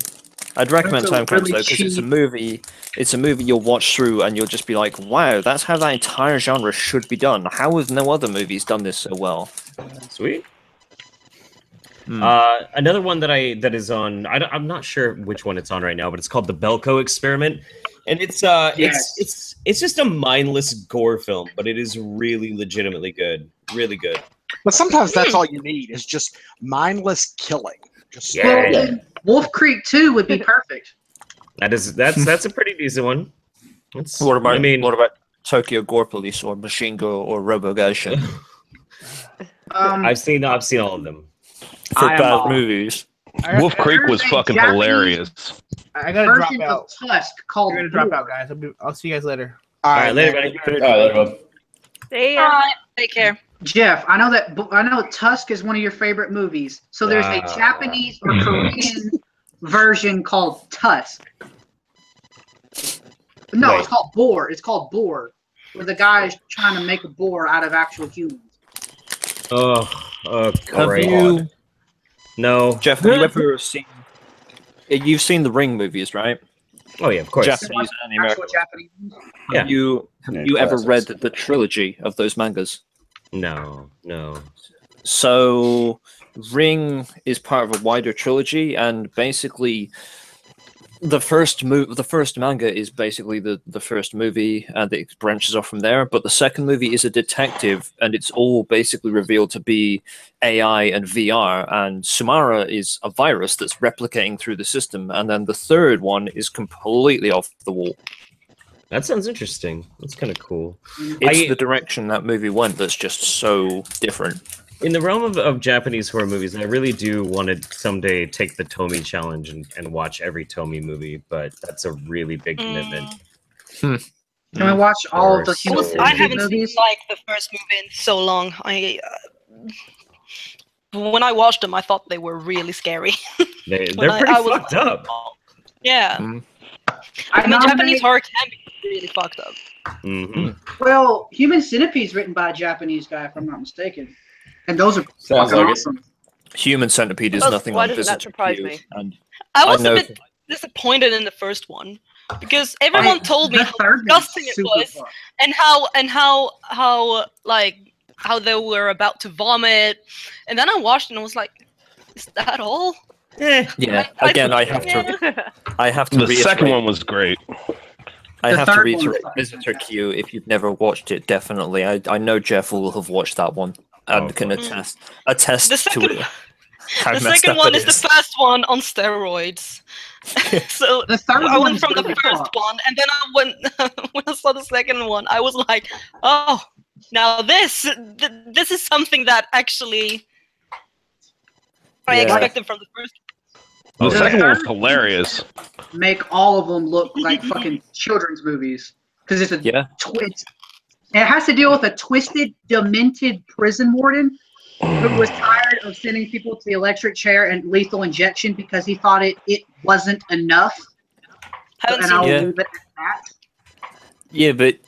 I'd recommend It's a Time Crimes really though, because it's a cheap- movie. It's a movie you'll watch through and you'll just be like, "Wow, that's how that entire genre should be done. How have no other movies done this so well?" Sweet. Hmm. Another one that is on. I'm not sure which one it's on right now, but it's called The Belko Experiment, and it's just a mindless gore film, but it is really legitimately good, really good. But sometimes that's all you need is just mindless killing. Just Yeah. Well, Wolf Creek 2 would be perfect. That's a pretty decent one. What about? I mean, what about Tokyo Gore Police or Machine Go or Robogation I've seen all of them. for I am bad all- movies? Wolf Creek was There's a fucking Japanese hilarious. I gotta drop version out. of Tusk called I'm gonna drop Boar. out, guys. I'll see you guys later. All right, later, buddy. All right, there you go. See ya. Alright, take care. Jeff, I know Tusk is one of your favorite movies. So there's a Ah. Japanese or Korean version called Tusk. No, Wait. it's called Boar. It's called Boar, where the guy is trying to make a boar out of actual humans. Oh, Have great. you, No, Jeff? Have you ever seen? You've seen the Ring movies, right? Oh yeah, of course. Japanese and American. Actual Japanese movies. Yeah. Have you Yeah, ever read classics. the trilogy of those mangas? No. So, Ring is part of a wider trilogy, and basically, the first manga is basically the first movie, and it branches off from there. But the second movie is a detective, and it's all basically revealed to be AI and VR. And Sumara is a virus that's replicating through the system. And then the third one is completely off the wall. That sounds interesting. That's kind of cool. It's the direction that movie went that's just so different. In the realm of Japanese horror movies, I really do want to someday take the Tomy challenge and watch every Tomy movie, but that's a really big commitment. Can we watch all of the Or Human so. I Centipede haven't seen movies? like the first movie in so long. When I watched them, I thought they were really scary. They're When pretty I was- fucked up. Yeah, Mm. I mean, nominate- Japanese horror can be really fucked up. Hmm. Well, Human Centipede is written by a Japanese guy, if I'm not mistaken. And those are Sounds fucking like it. awesome. Human Centipede is Well, nothing why like doesn't that Visitor surprise Q, me? and I was know- a bit disappointed in the first one because everyone told me The how third one is disgusting it super was fun. and how they were about to vomit, and then I watched and I was like, is that all? Yeah, again, I have to The reiterate. second one was great. I The have to third one's reiterate fine. Visitor Q. If you've never watched it, definitely. I know Jeff will have watched that one and Oh, can of course. attest The to second, it. How The messed second up one it is the first one on steroids. So The third I one went is from the really first fucked. one, and then I went when I saw the second one. I was like, oh, now this is something that actually I Yeah. expected from the first. The Okay. second one was hilarious. Make all of them look like fucking children's movies because it's a Yeah. it has to deal with a twisted, demented prison warden who was tired of sending people to the electric chair and lethal injection because he thought it wasn't enough. Haven't And seen I'll Yeah. leave it at that. Yeah, but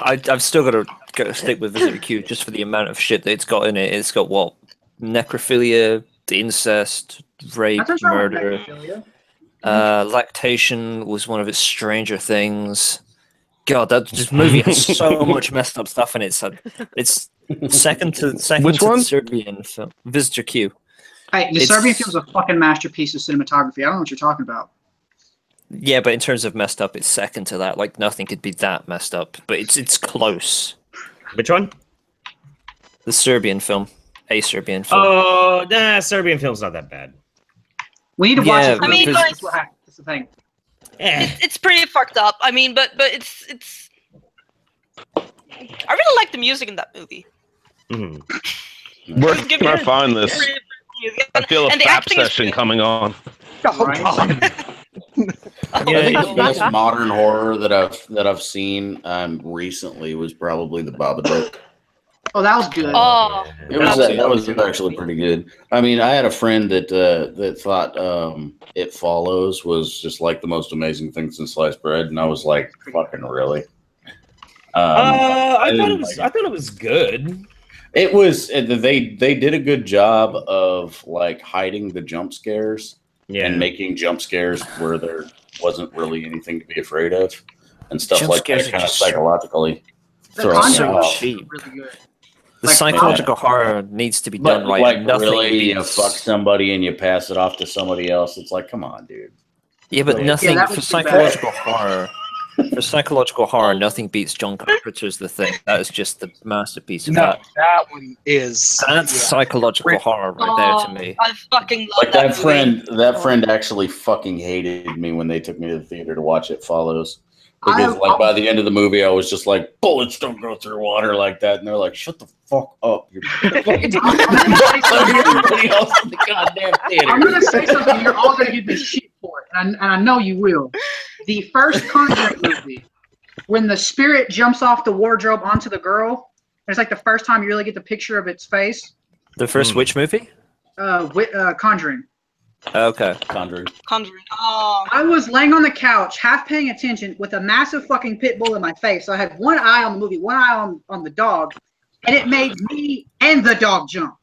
I've still got to stick with Visitor Q just for the amount of shit that it's got in it. It's got what? Necrophilia, incest, rape, Nothing's wrong with murder. necrophilia. Lactation was one of its stranger things. God, this movie has so much messed up stuff in it. So it's second to Which one? the Serbian film, Visitor Q. Hey, the It's- Serbian film is a fucking masterpiece of cinematography. I don't know what you're talking about. Yeah, but in terms of messed up, it's second to that. Like nothing could be that messed up, but it's close. Which one? The Serbian film, a Serbian film. Oh, nah, Serbian film's not that bad. We need to watch Yeah, it. I mean, because- like, That's what happened. That's the thing. Eh. it's pretty fucked up. I mean, but it's. I really like the music in that movie. Mhm. Where Give can me I a- find this? Really good music. I feel a And the FAP acting is session good. coming on. Oh, Right. God. I think the Oh. best modern horror that I've seen recently was probably the Babadook. Oh, that was good. Oh, That was actually pretty good. I mean, I had a friend that thought It Follows was just like the most amazing thing since sliced bread, and I was like, "Fucking really?" I didn't thought it was good. It was they did a good job of like hiding the jump scares Yeah. and making jump scares where there wasn't really anything to be afraid of and stuff Jump like scares that, are kind of just- psychologically The throwing you Conjuring off. was cheap. really good. The Like, psychological horror needs to be But done right. like, and nothing really, you beats- fuck somebody and you pass it off to somebody else. It's like, come on, dude. Yeah, but Yeah, nothing that for was pretty bad. psychological horror. For psychological horror, nothing beats John Carpenter's The Thing. That is just the masterpiece of No, that. that one is. That's yeah. psychological horror right there to me. I fucking love Like that movie. friend actually fucking hated me when they took me to the theater to watch It Follows. Because like by the end of the movie, I was just like, bullets don't go through water like that, and they're like, shut the fuck up. You're fucking everybody else in the goddamn theater. I'm gonna say something. You're all gonna give me shit for it, and I know you will. The first Conjuring movie, when the spirit jumps off the wardrobe onto the girl, it's like the first time you really get the picture of its face. The first which movie? Conjuring. Okay. Conjuring. Oh, I was laying on the couch, half paying attention, with a massive fucking pit bull in my face. So I had one eye on the movie, one eye on the dog, and it made me and the dog jump.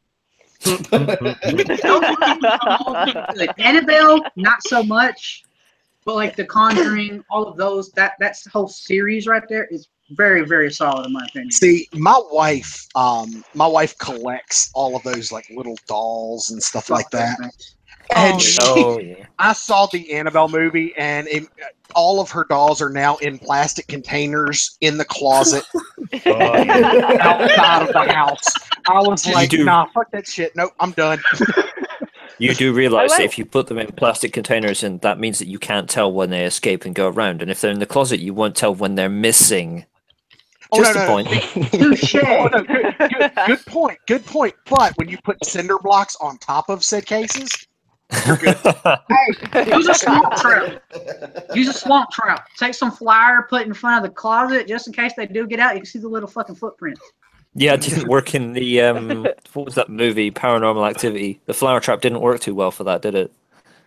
Annabelle, not so much, but like The Conjuring, all of those, that's the whole series right there is very, very solid in my opinion. See, my wife collects all of those like little dolls and stuff like that. And I saw the Annabelle movie, and all of her dolls are now in plastic containers in the closet outside of the house. I was like, nah, fuck that shit. Nope, I'm done. You do realize that if you put them in plastic containers, and that means that you can't tell when they escape and go around. And if they're in the closet, you won't tell when they're missing. Just a point. Touche. Oh, no, good point. Good point. But when you put cinder blocks on top of said cases, you're good. Hey, use a swamp trout. Use a swamp trout. Take some flour, put it in front of the closet, just in case they do get out. You can see the little fucking footprints. Yeah, it didn't work in the what was that movie, Paranormal Activity? The flower trap didn't work too well for that, did it?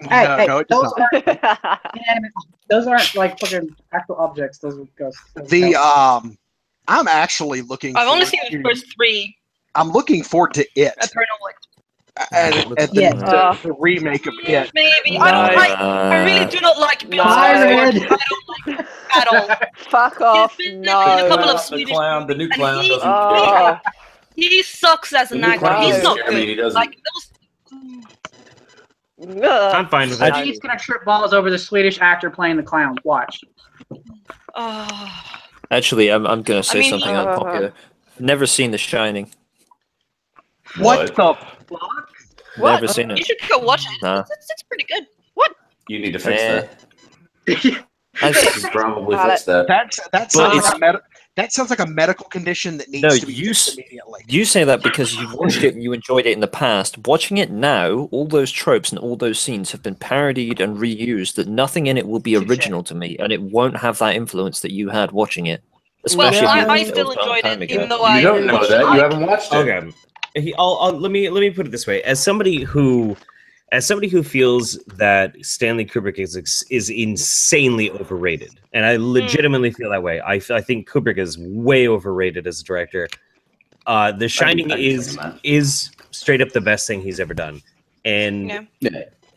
Hey, No, it does those not. aren't inanimate. Those aren't like fucking actual objects. Those are ghosts. I'm actually looking. I've only forward seen the to- first three. I'm looking forward to it. And the remake of it. Maybe. I really do not like Bill Red. Skarsgård. I don't like him at all. Fuck off. He's been No. in a couple of The Swedish clown, the new movies, clown and doesn't Oh. he sucks as The an new actor. clown He's doesn't not scare me. good. He doesn't. Like those. I'm fine with it. He's gonna trip balls over the Swedish actor playing the clown. Watch. Oh. Actually, I'm going to say I mean, something unpopular. Never seen The Shining. What the fuck? What? Never seen You it. should go watch it. Nah. It's pretty good. You need to fix Eh. that. Actually, You probably Alex. fix that. That sounds like a medical condition that needs No, to be fixed immediately. you say that because you watched it and you enjoyed it in the past. Watching it now, all those tropes and all those scenes have been parodied and reused. That nothing in it will be original to me, and it won't have that influence that you had watching it. Well, Especially if you I watched it still a long enjoyed time it, ago. even though You I don't know that. You haven't watched it. Okay. Let me put it this way: as somebody who feels that Stanley Kubrick is insanely overrated, and I legitimately feel that way. I think Kubrick is way overrated as a director. The Shining is straight up the best thing he's ever done, and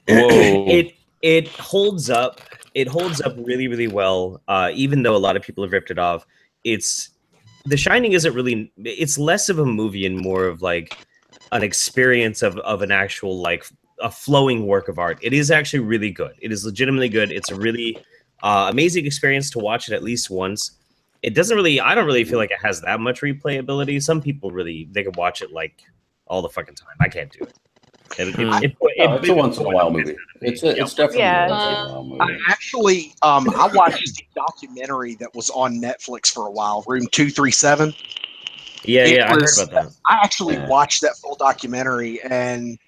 it holds up. It holds up really, really well. Even though a lot of people have ripped it off, The Shining isn't really. It's less of a movie and more of like an experience of an actual like a flowing work of art. It is actually really good. It is legitimately good. It's a really amazing experience to watch it at least once. It doesn't really. I don't really feel like it has that much replayability. Some people really they can watch it like all the fucking time. I can't do it. It's a once in a while movie. It's definitely a once in a while movie. I watched a documentary that was on Netflix for a while, Room 237. I heard about that. I actually watched that full documentary, and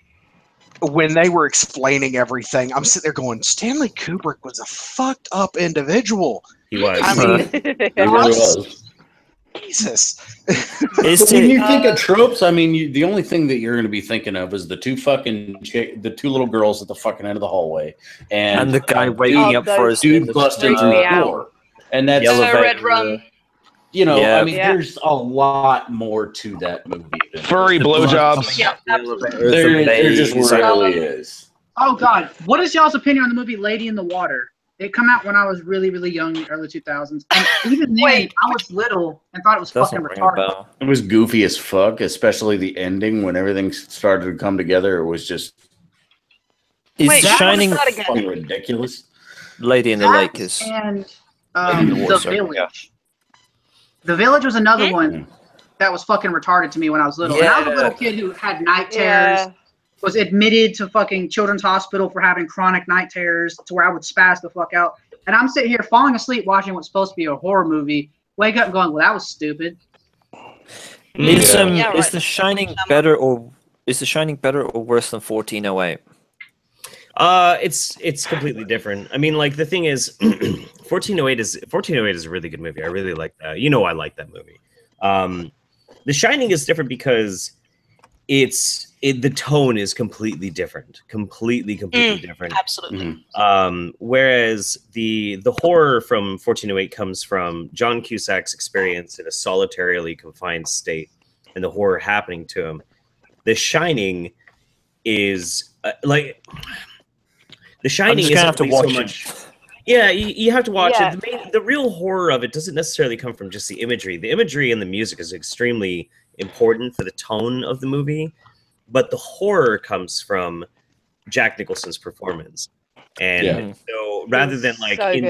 when they were explaining everything, I'm sitting there going, Stanley Kubrick was a fucked up individual. He was. I mean, He really was. Jesus. But when you think of tropes, I mean, the only thing that you're going to be thinking of is the two little girls at the fucking end of the hallway, and the guy waking up for his dude busting through the door, and that's Red Rum. You know, I mean, there's a lot more to that movie. Furry blowjobs. Yeah, there just really is. Oh God, what is y'all's opinion on the movie Lady in the Water? It came out when I was really, really young, in the early 2000s. And even then, I was little and thought it was fucking retarded. It was goofy as fuck, especially the ending when everything started to come together. It was just Shining fucking ridiculous. Lady in the Lake is and The Village. Yeah. The Village was another one that was fucking retarded to me when I was little. Yeah. And I was a little kid who had night terrors. Was admitted to fucking children's hospital for having chronic night terrors to where I would spaz the fuck out. And I'm sitting here falling asleep watching what's supposed to be a horror movie. Wake up and going, well, that was stupid. Is The Shining better or worse than 1408? It's completely different. I mean, like the thing is, 1408 is a really good movie. I really like that. You know, I like that movie. The Shining is different because the tone is completely different, completely different. Absolutely. Whereas the horror from 1408 comes from John Cusack's experience in a solitarily confined state and the horror happening to him. The Shining is The Shining isn't have to watch so much. Yeah, you have to watch it. The real horror of it doesn't necessarily come from just the imagery. The imagery and the music is extremely important for the tone of the movie, but the horror comes from Jack Nicholson's performance. And so rather than like in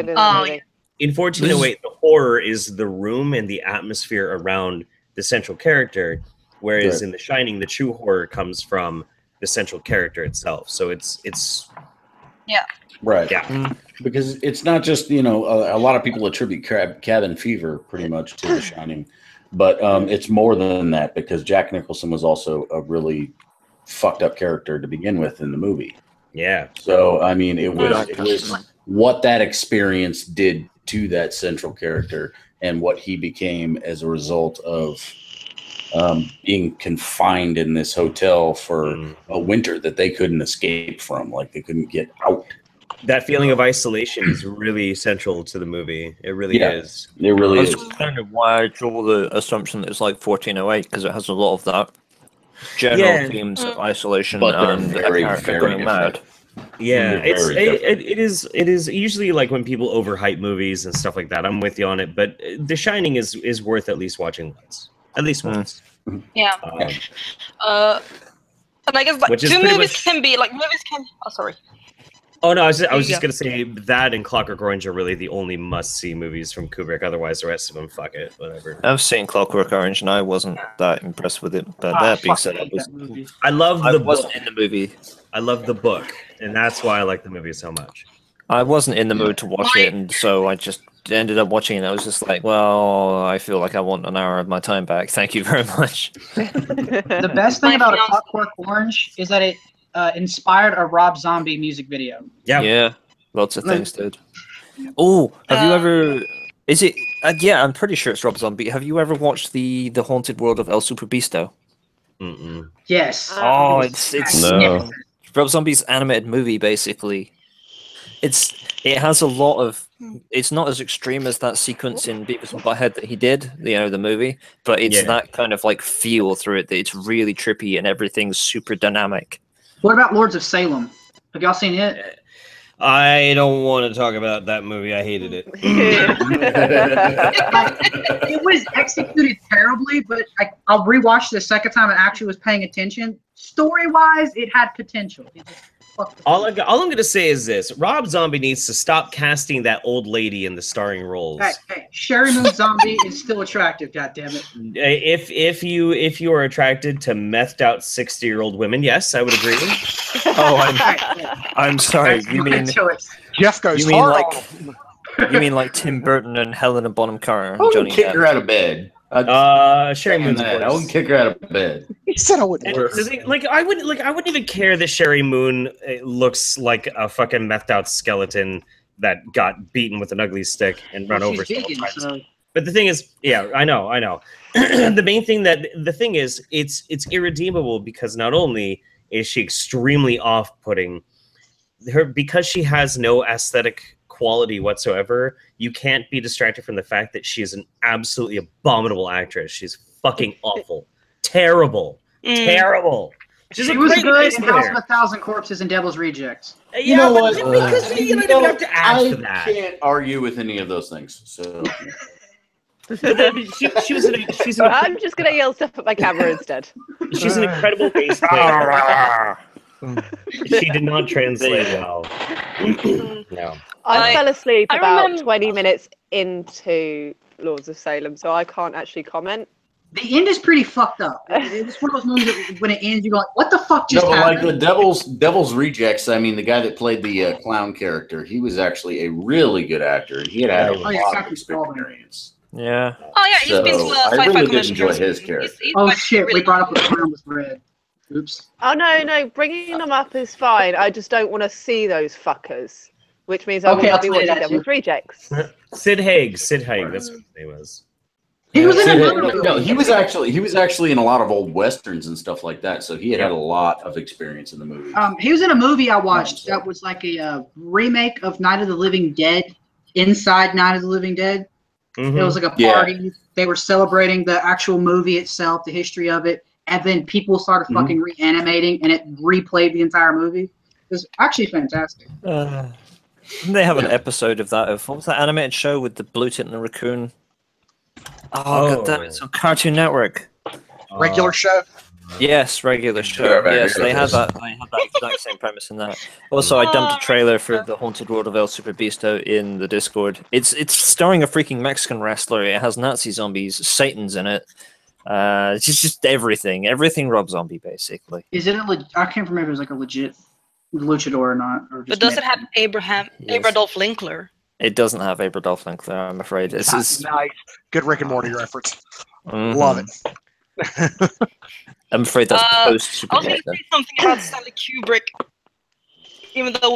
1408, the horror is the room and the atmosphere around the central character, whereas in The Shining, the true horror comes from the central character itself. So it's right. Yeah. Because it's not just, a lot of people attribute cabin fever pretty much to The Shining. But it's more than that because Jack Nicholson was also a really fucked up character to begin with in the movie. Yeah. So, I mean, it was what that experience did to that central character and what he became as a result of being confined in this hotel for a winter that they couldn't escape from. Like, they couldn't get out. That feeling of isolation is really central to the movie. It really is. It really is. That's kind of why I draw the assumption that it's like 1408 because it has a lot of that general themes of isolation and very, a character going mad. Yeah, it is usually like when people overhype movies and stuff like that. I'm with you on it, but The Shining is worth at least watching once, at least once. Yeah. And I guess like two movies can be like movies can. Oh, sorry. Oh no, I was just Yeah. gonna say that and Clockwork Orange are really the only must-see movies from Kubrick. Otherwise, the rest of them, fuck it, whatever. I've seen Clockwork Orange and I wasn't that impressed with it. But that being said, I love I the wasn't book. in the movie. I love the book, and that's why I like the movie so much. I wasn't in the mood to watch it, and so I just ended up watching it. I was just like, well, I feel like I want an hour of my time back. Thank you very much. The best thing about A Clockwork Orange is that it inspired a Rob Zombie music video. Yeah, lots of things did. Oh, have you ever? Is it? Yeah, I'm pretty sure it's Rob Zombie. Have you ever watched the Haunted World of El Superbeasto? Mm-mm. Yes. Oh, it's No. Rob Zombie's animated movie. Basically, it has a lot of. It's not as extreme as that sequence in Beavis and Butthead that he did, the movie, but it's that kind of like feel through it that it's really trippy and everything's super dynamic. What about Lords of Salem? Have y'all seen it? I don't want to talk about that movie. I hated it. It was executed terribly, but I'll rewatch the second time and actually was paying attention. Story-wise, it had potential. It just All I'm going to say is this. Rob Zombie needs to stop casting that old lady in the starring roles. Hey, Sherry Moon Zombie is still attractive, goddammit. If you are attracted to methed out 60-year-old women, yes, I would agree. Oh, I'm sorry. You mean Jeff goes you mean hard like on him. you mean like Tim Burton and Helena Bonham Carter? I wouldn't Johnny kick Depp? her out of bed. Sherry Moon's I voice. wouldn't kick her out of bed. He said I wouldn't. I wouldn't even care that Sherry Moon looks like a fucking methed out skeleton that got beaten with an ugly stick and run over She's several vegan, times. so But the thing is, yeah, I know. the thing is, it's irredeemable because not only is she extremely off-putting, because she has no aesthetic quality whatsoever, you can't be distracted from the fact that she is an absolutely abominable actress. She's fucking awful, terrible. She's she a was great good bass in House player. of a Thousand Corpses and Devil's Rejects. Yeah, You know what? because you don't even have to add I to that. can't argue with any of those things. So she's I'm just gonna yell stuff at my camera instead. She's an incredible bass player. She did not translate well. No. I fell asleep I about remember- 20 minutes into Lords of Salem, so I can't actually comment. The end is pretty fucked up. It's one of those movies that when it ends, you go like, "What the fuck just no, but like happened?" the Devil's Rejects. I mean, the guy that played the clown character, he was actually a really good actor. He had a lot of Captain Spaulding. experience. Yeah. Oh yeah, he's So been to I sci-fi really did convention. enjoy his character. Oh shit, we brought up the clown with red. Oops. Oh no, bringing them up is fine. I just don't want to see those fuckers, which means I Okay, will I'll not be tell you watching that Devil's too. Rejects. Sid Haig, that's what his name was. He was in another No, movie. he was actually in a lot of old westerns and stuff like that. So he had a lot of experience in the movie. He was in a movie I watched that was like a remake of Night of the Living Dead, inside Night of the Living Dead. Mm-hmm. It was like a party. They were celebrating the actual movie itself, the history of it, and then people started fucking reanimating, and it replayed the entire movie. It was actually fantastic. Didn't they have an episode of that? What was that animated show with the blue tit and the raccoon? Oh, god damn it! It's on Cartoon Network. Regular show. Yes, regular show. Yeah, Yes, they regular had show. that. They had that exact same premise in that. Also, I dumped a trailer for the Haunted World of El Superbeasto in the Discord. It's starring a freaking Mexican wrestler. It has Nazi zombies, Satan's in it. It's just everything Rob Zombie basically. Is it I can't remember if it was like a legit luchador or not. Or But just does it have Abradolf Linkler? It doesn't have Abradolf Linkler, I'm afraid. It's Nice. Good Rick and Morty reference. Mhm. Love it. I'm afraid that's post I was Super going to say something about Stanley Kubrick, even though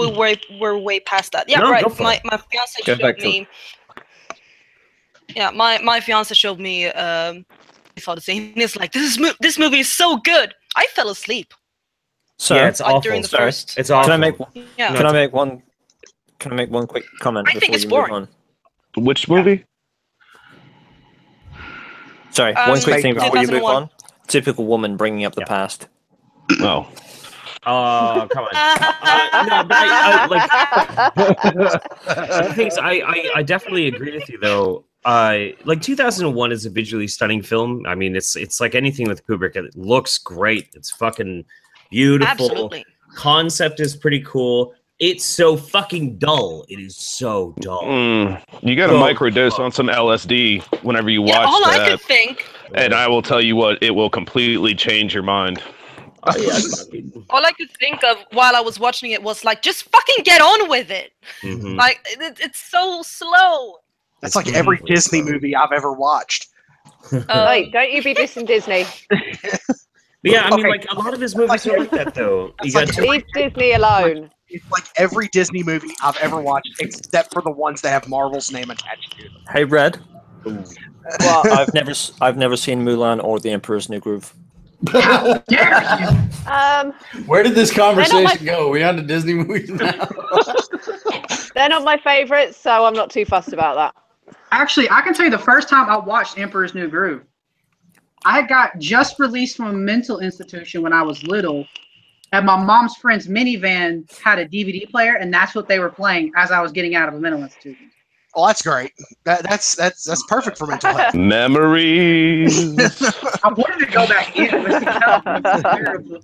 we're way past that. Yeah, No, right. go for it. My fiance Go showed back to me. Yeah, my fiance showed me. I saw the scene. And it's like this movie is so good. I fell asleep. So Yeah, it's awful. during the Sorry. first. It's awful. Can I make Yeah. Can I make one quick comment I think before it's you boring. move on? Which movie? Sorry, one quick thing before you move 2001. on. Typical woman bringing up the past. Oh. Oh, come on. No, but the thing is, I definitely agree with you though. Like 2001 is a visually stunning film. I mean, it's like anything with Kubrick. It looks great. It's fucking beautiful. Absolutely. Concept is pretty cool. It's so fucking dull. It is so dull. You got to microdose on some LSD whenever you watch all that. I could think. And I will tell you what, it will completely change your mind. Oh, yeah, all I could think of while I was watching it was like, just fucking get on with it. Like, it's so slow. That's like every Disney movie I've ever watched. Wait, don't you be dissing Disney. Yeah, I mean, like, a lot of his movies are like that, though. You got Leave Disney alone. It's like every Disney movie I've ever watched, except for the ones that have Marvel's name attached to them. Hey, Red. Well, I've never seen Mulan or The Emperor's New Groove. How dare you? Where did this conversation go? Are we on to Disney movies now? They're not my favorites, so I'm not too fussed about that. Actually, I can tell you the first time I watched Emperor's New Groove, I got just released from a mental institution when I was little, and my mom's friend's minivan had a DVD player, and that's what they were playing as I was getting out of a mental institution. Oh, that's great. That's perfect for mental health. Memories. I wanted to go back in, but it's terrible.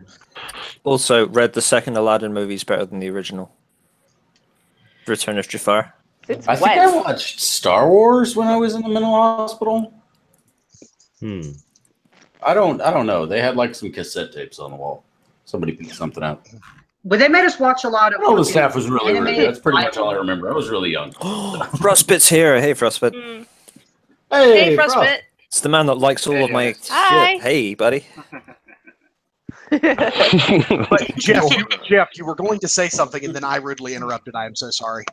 Also, Red, the second Aladdin movie is better than the original. Return of Jafar. It's I think I watched Star Wars when I was in the mental hospital. I don't know. They had like some cassette tapes on the wall. Somebody picked something out. But they made us watch a lot of. All the staff was really rude. animated That's pretty much all I remember. I was really young. Frostbit's here. Hey, Frostbit. Hey, Frostbit. It's the man that likes all of my Hi. shit. Hey, buddy. But Jeff, you were going to say something, and then I rudely interrupted. I am so sorry.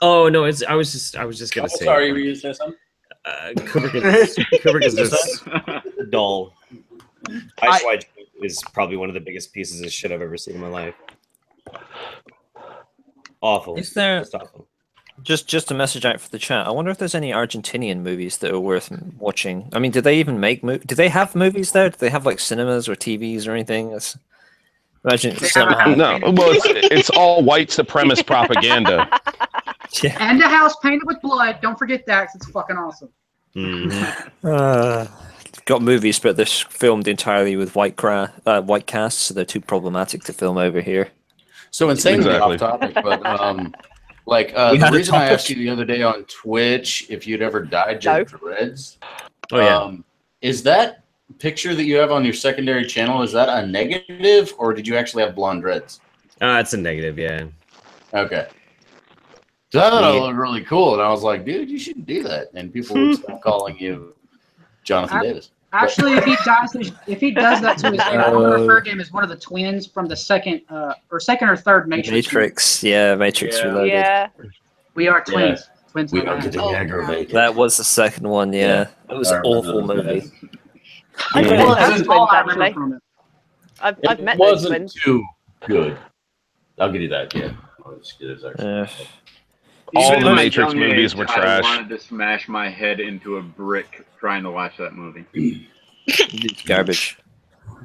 Oh no, I was just gonna say. Sorry, were you gonna say something? Kubrick is just dull. Ice White is probably one of the biggest pieces of shit I've ever seen in my life. Awful. Is there Just awful. just a message out for the chat? I wonder if there's any Argentinian movies that are worth watching. I mean, do they even make do they have movies there? Do they have like cinemas or TVs or anything? Imagine no. Well, it's all white supremacist propaganda. Yeah. And a house painted with blood. Don't forget that, 'cause it's fucking awesome. Got movies, but they're filmed entirely with white casts, so they're too problematic to film over here. So insanely off topic, but the reason I asked you the other day on Twitch if you'd ever dyed your dreads, is that picture that you have on your secondary channel, is that a negative, or did you actually have blonde dreads? It's a negative, yeah. Okay. So I thought it looked really cool, and I was like, dude, you should do that. And people would start calling you Jonathan Davis. Actually, if he does that to his hair, I'm gonna refer to him as one of the twins from the second or third Matrix. Matrix Reloaded. Yeah. We are twins. Yeah. Twins. We are getting aggravated. That was the second one, yeah. It was an awful movie. I Well, know that's twins, all I remember actually. from it. I've met It those wasn't twins. too good. I'll give you that, yeah. It was actually All Even the in my Matrix young movies age, were I trash. wanted to smash my head into a brick trying to watch that movie. It's garbage.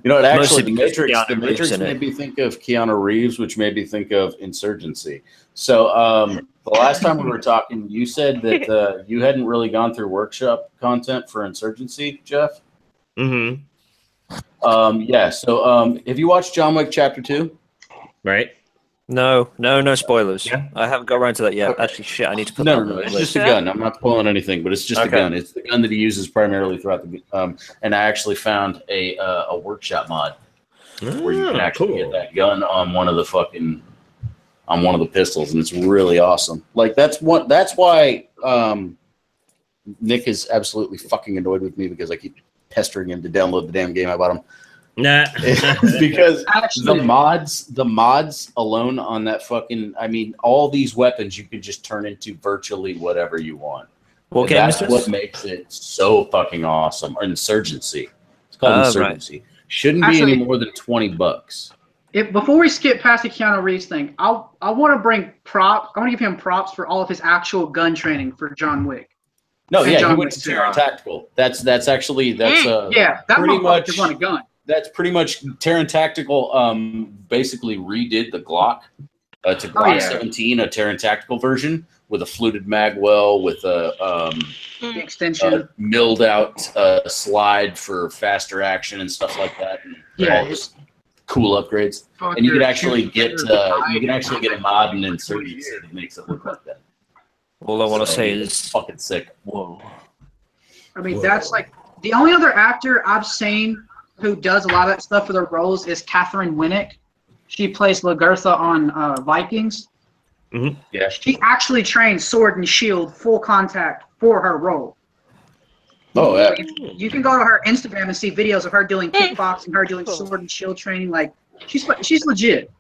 You know, Mostly the because Matrix, Keanu the Reeves Matrix in it. made me think of Keanu Reeves, which made me think of Insurgency. So the last time we were talking, you said that you hadn't really gone through workshop content for Insurgency, Jeff. Mm-hmm. Yeah. So have you watched John Wick Chapter 2? Right. No spoilers. Yeah. I haven't got around to that yet. Okay. Actually, shit, I need to put No, that on no, the it's list. just a gun. I'm not pulling anything, but it's just a Okay. gun. It's the gun that he uses primarily throughout the. And I actually found a workshop mod where you can actually get that gun on one of the pistols, and it's really awesome. Like that's why Nick is absolutely fucking annoyed with me because I keep pestering him to download the damn game I bought him. Nah. Because Actually, the mods alone on that all these weapons you can just turn into virtually whatever you want. What game is That's this? what makes it so fucking awesome. Or Insurgency. It's called Insurgency. Right. Shouldn't be any more than $20. Before we skip past the Keanu Reeves thing, I want to bring props. I want to give him props for all of his actual gun training for John Wick. No, And yeah, John he went Wick to Terran Tactical. That's that that pretty motherfucker much just want a gun. That's pretty much Terran Tactical. Basically redid the Glock to Glock 17, a Terran Tactical version with a fluted mag well, with a extension, milled out slide for faster action and stuff like that. And cool upgrades, Fuck and you could your actually get shooter. a mod and insert it that makes it look like that. All I want to So, say it's is, fucking sick. whoa. I mean, that's like the only other actor I've seen who does a lot of that stuff for their roles is Catherine Winnick. She plays Lagertha on Vikings. Mm-hmm. Yeah. She actually trained sword and shield full contact for her role. Oh yeah. You can go to her Instagram and see videos of her doing kickboxing, her doing sword and shield training. Like she's legit.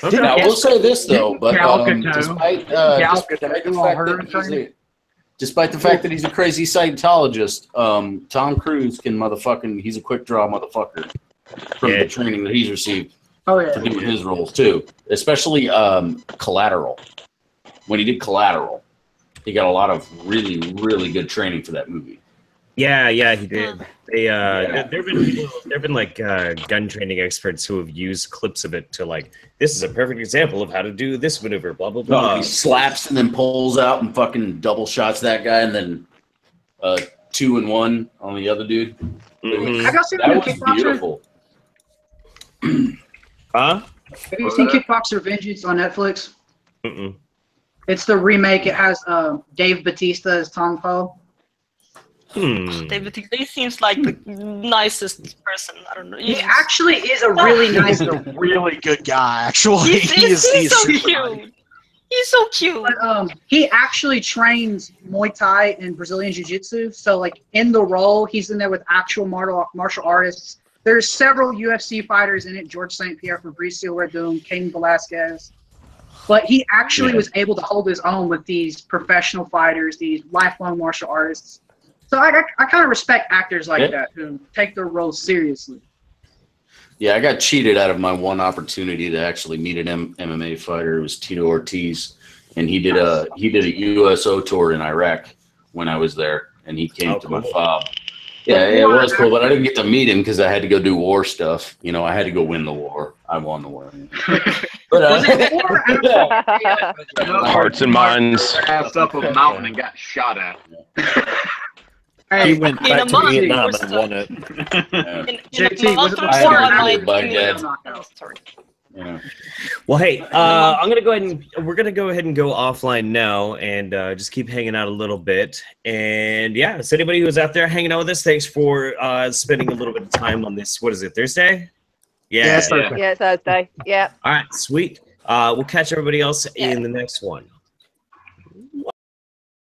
Okay. Now, I will say this though, but despite the fact that he's a crazy Scientologist, Tom Cruise he's a quick draw motherfucker from the training that he's received for doing his roles too. Especially Collateral. When he did Collateral, he got a lot of really, really good training for that movie. Yeah, he did. There've been like gun training experts who have used clips of it to like, this is a perfect example of how to do this maneuver. Blah blah blah. He slaps and then pulls out and fucking double shots that guy, and then 2 and 1 on the other dude. Mm-hmm. Have y'all seen That was Kickboxer? beautiful. Huh? Have you seen Kickboxer Vengeance on Netflix? Mm-mm. It's the remake. It has Dave Bautista as Tong Po. David, he seems like the nicest person. I don't know. He actually is a really nice, He's a really good guy. Actually, He's so cute. funny. He's so cute. But he actually trains Muay Thai and Brazilian Jiu-Jitsu. So, like, in the role, he's in there with actual martial artists. There's several UFC fighters in it. George St. Pierre, Fabricio Verdun, Cain Velasquez. But he actually was able to hold his own with these professional fighters, these lifelong martial artists. So I kind of respect actors like that who take their roles seriously. Yeah, I got cheated out of my one opportunity to actually meet an MMA fighter. It was Tito Ortiz, and he did a USO tour in Iraq when I was there, and he came to my fob. Yeah, it was cool, but I didn't get to meet him because I had to go do war stuff. You know, I had to go win the war. I won the war. But Hearts and minds. Passed up a mountain and got shot at. He went back to Vietnam and won it. JT, was Yeah. Well, hey, we're gonna go ahead and go offline now, and just keep hanging out a little bit. And yeah, so anybody who's out there hanging out with us, thanks for spending a little bit of time on this. What is it, Thursday? Yeah, Thursday. Yeah. All right, sweet. We'll catch everybody else in the next one.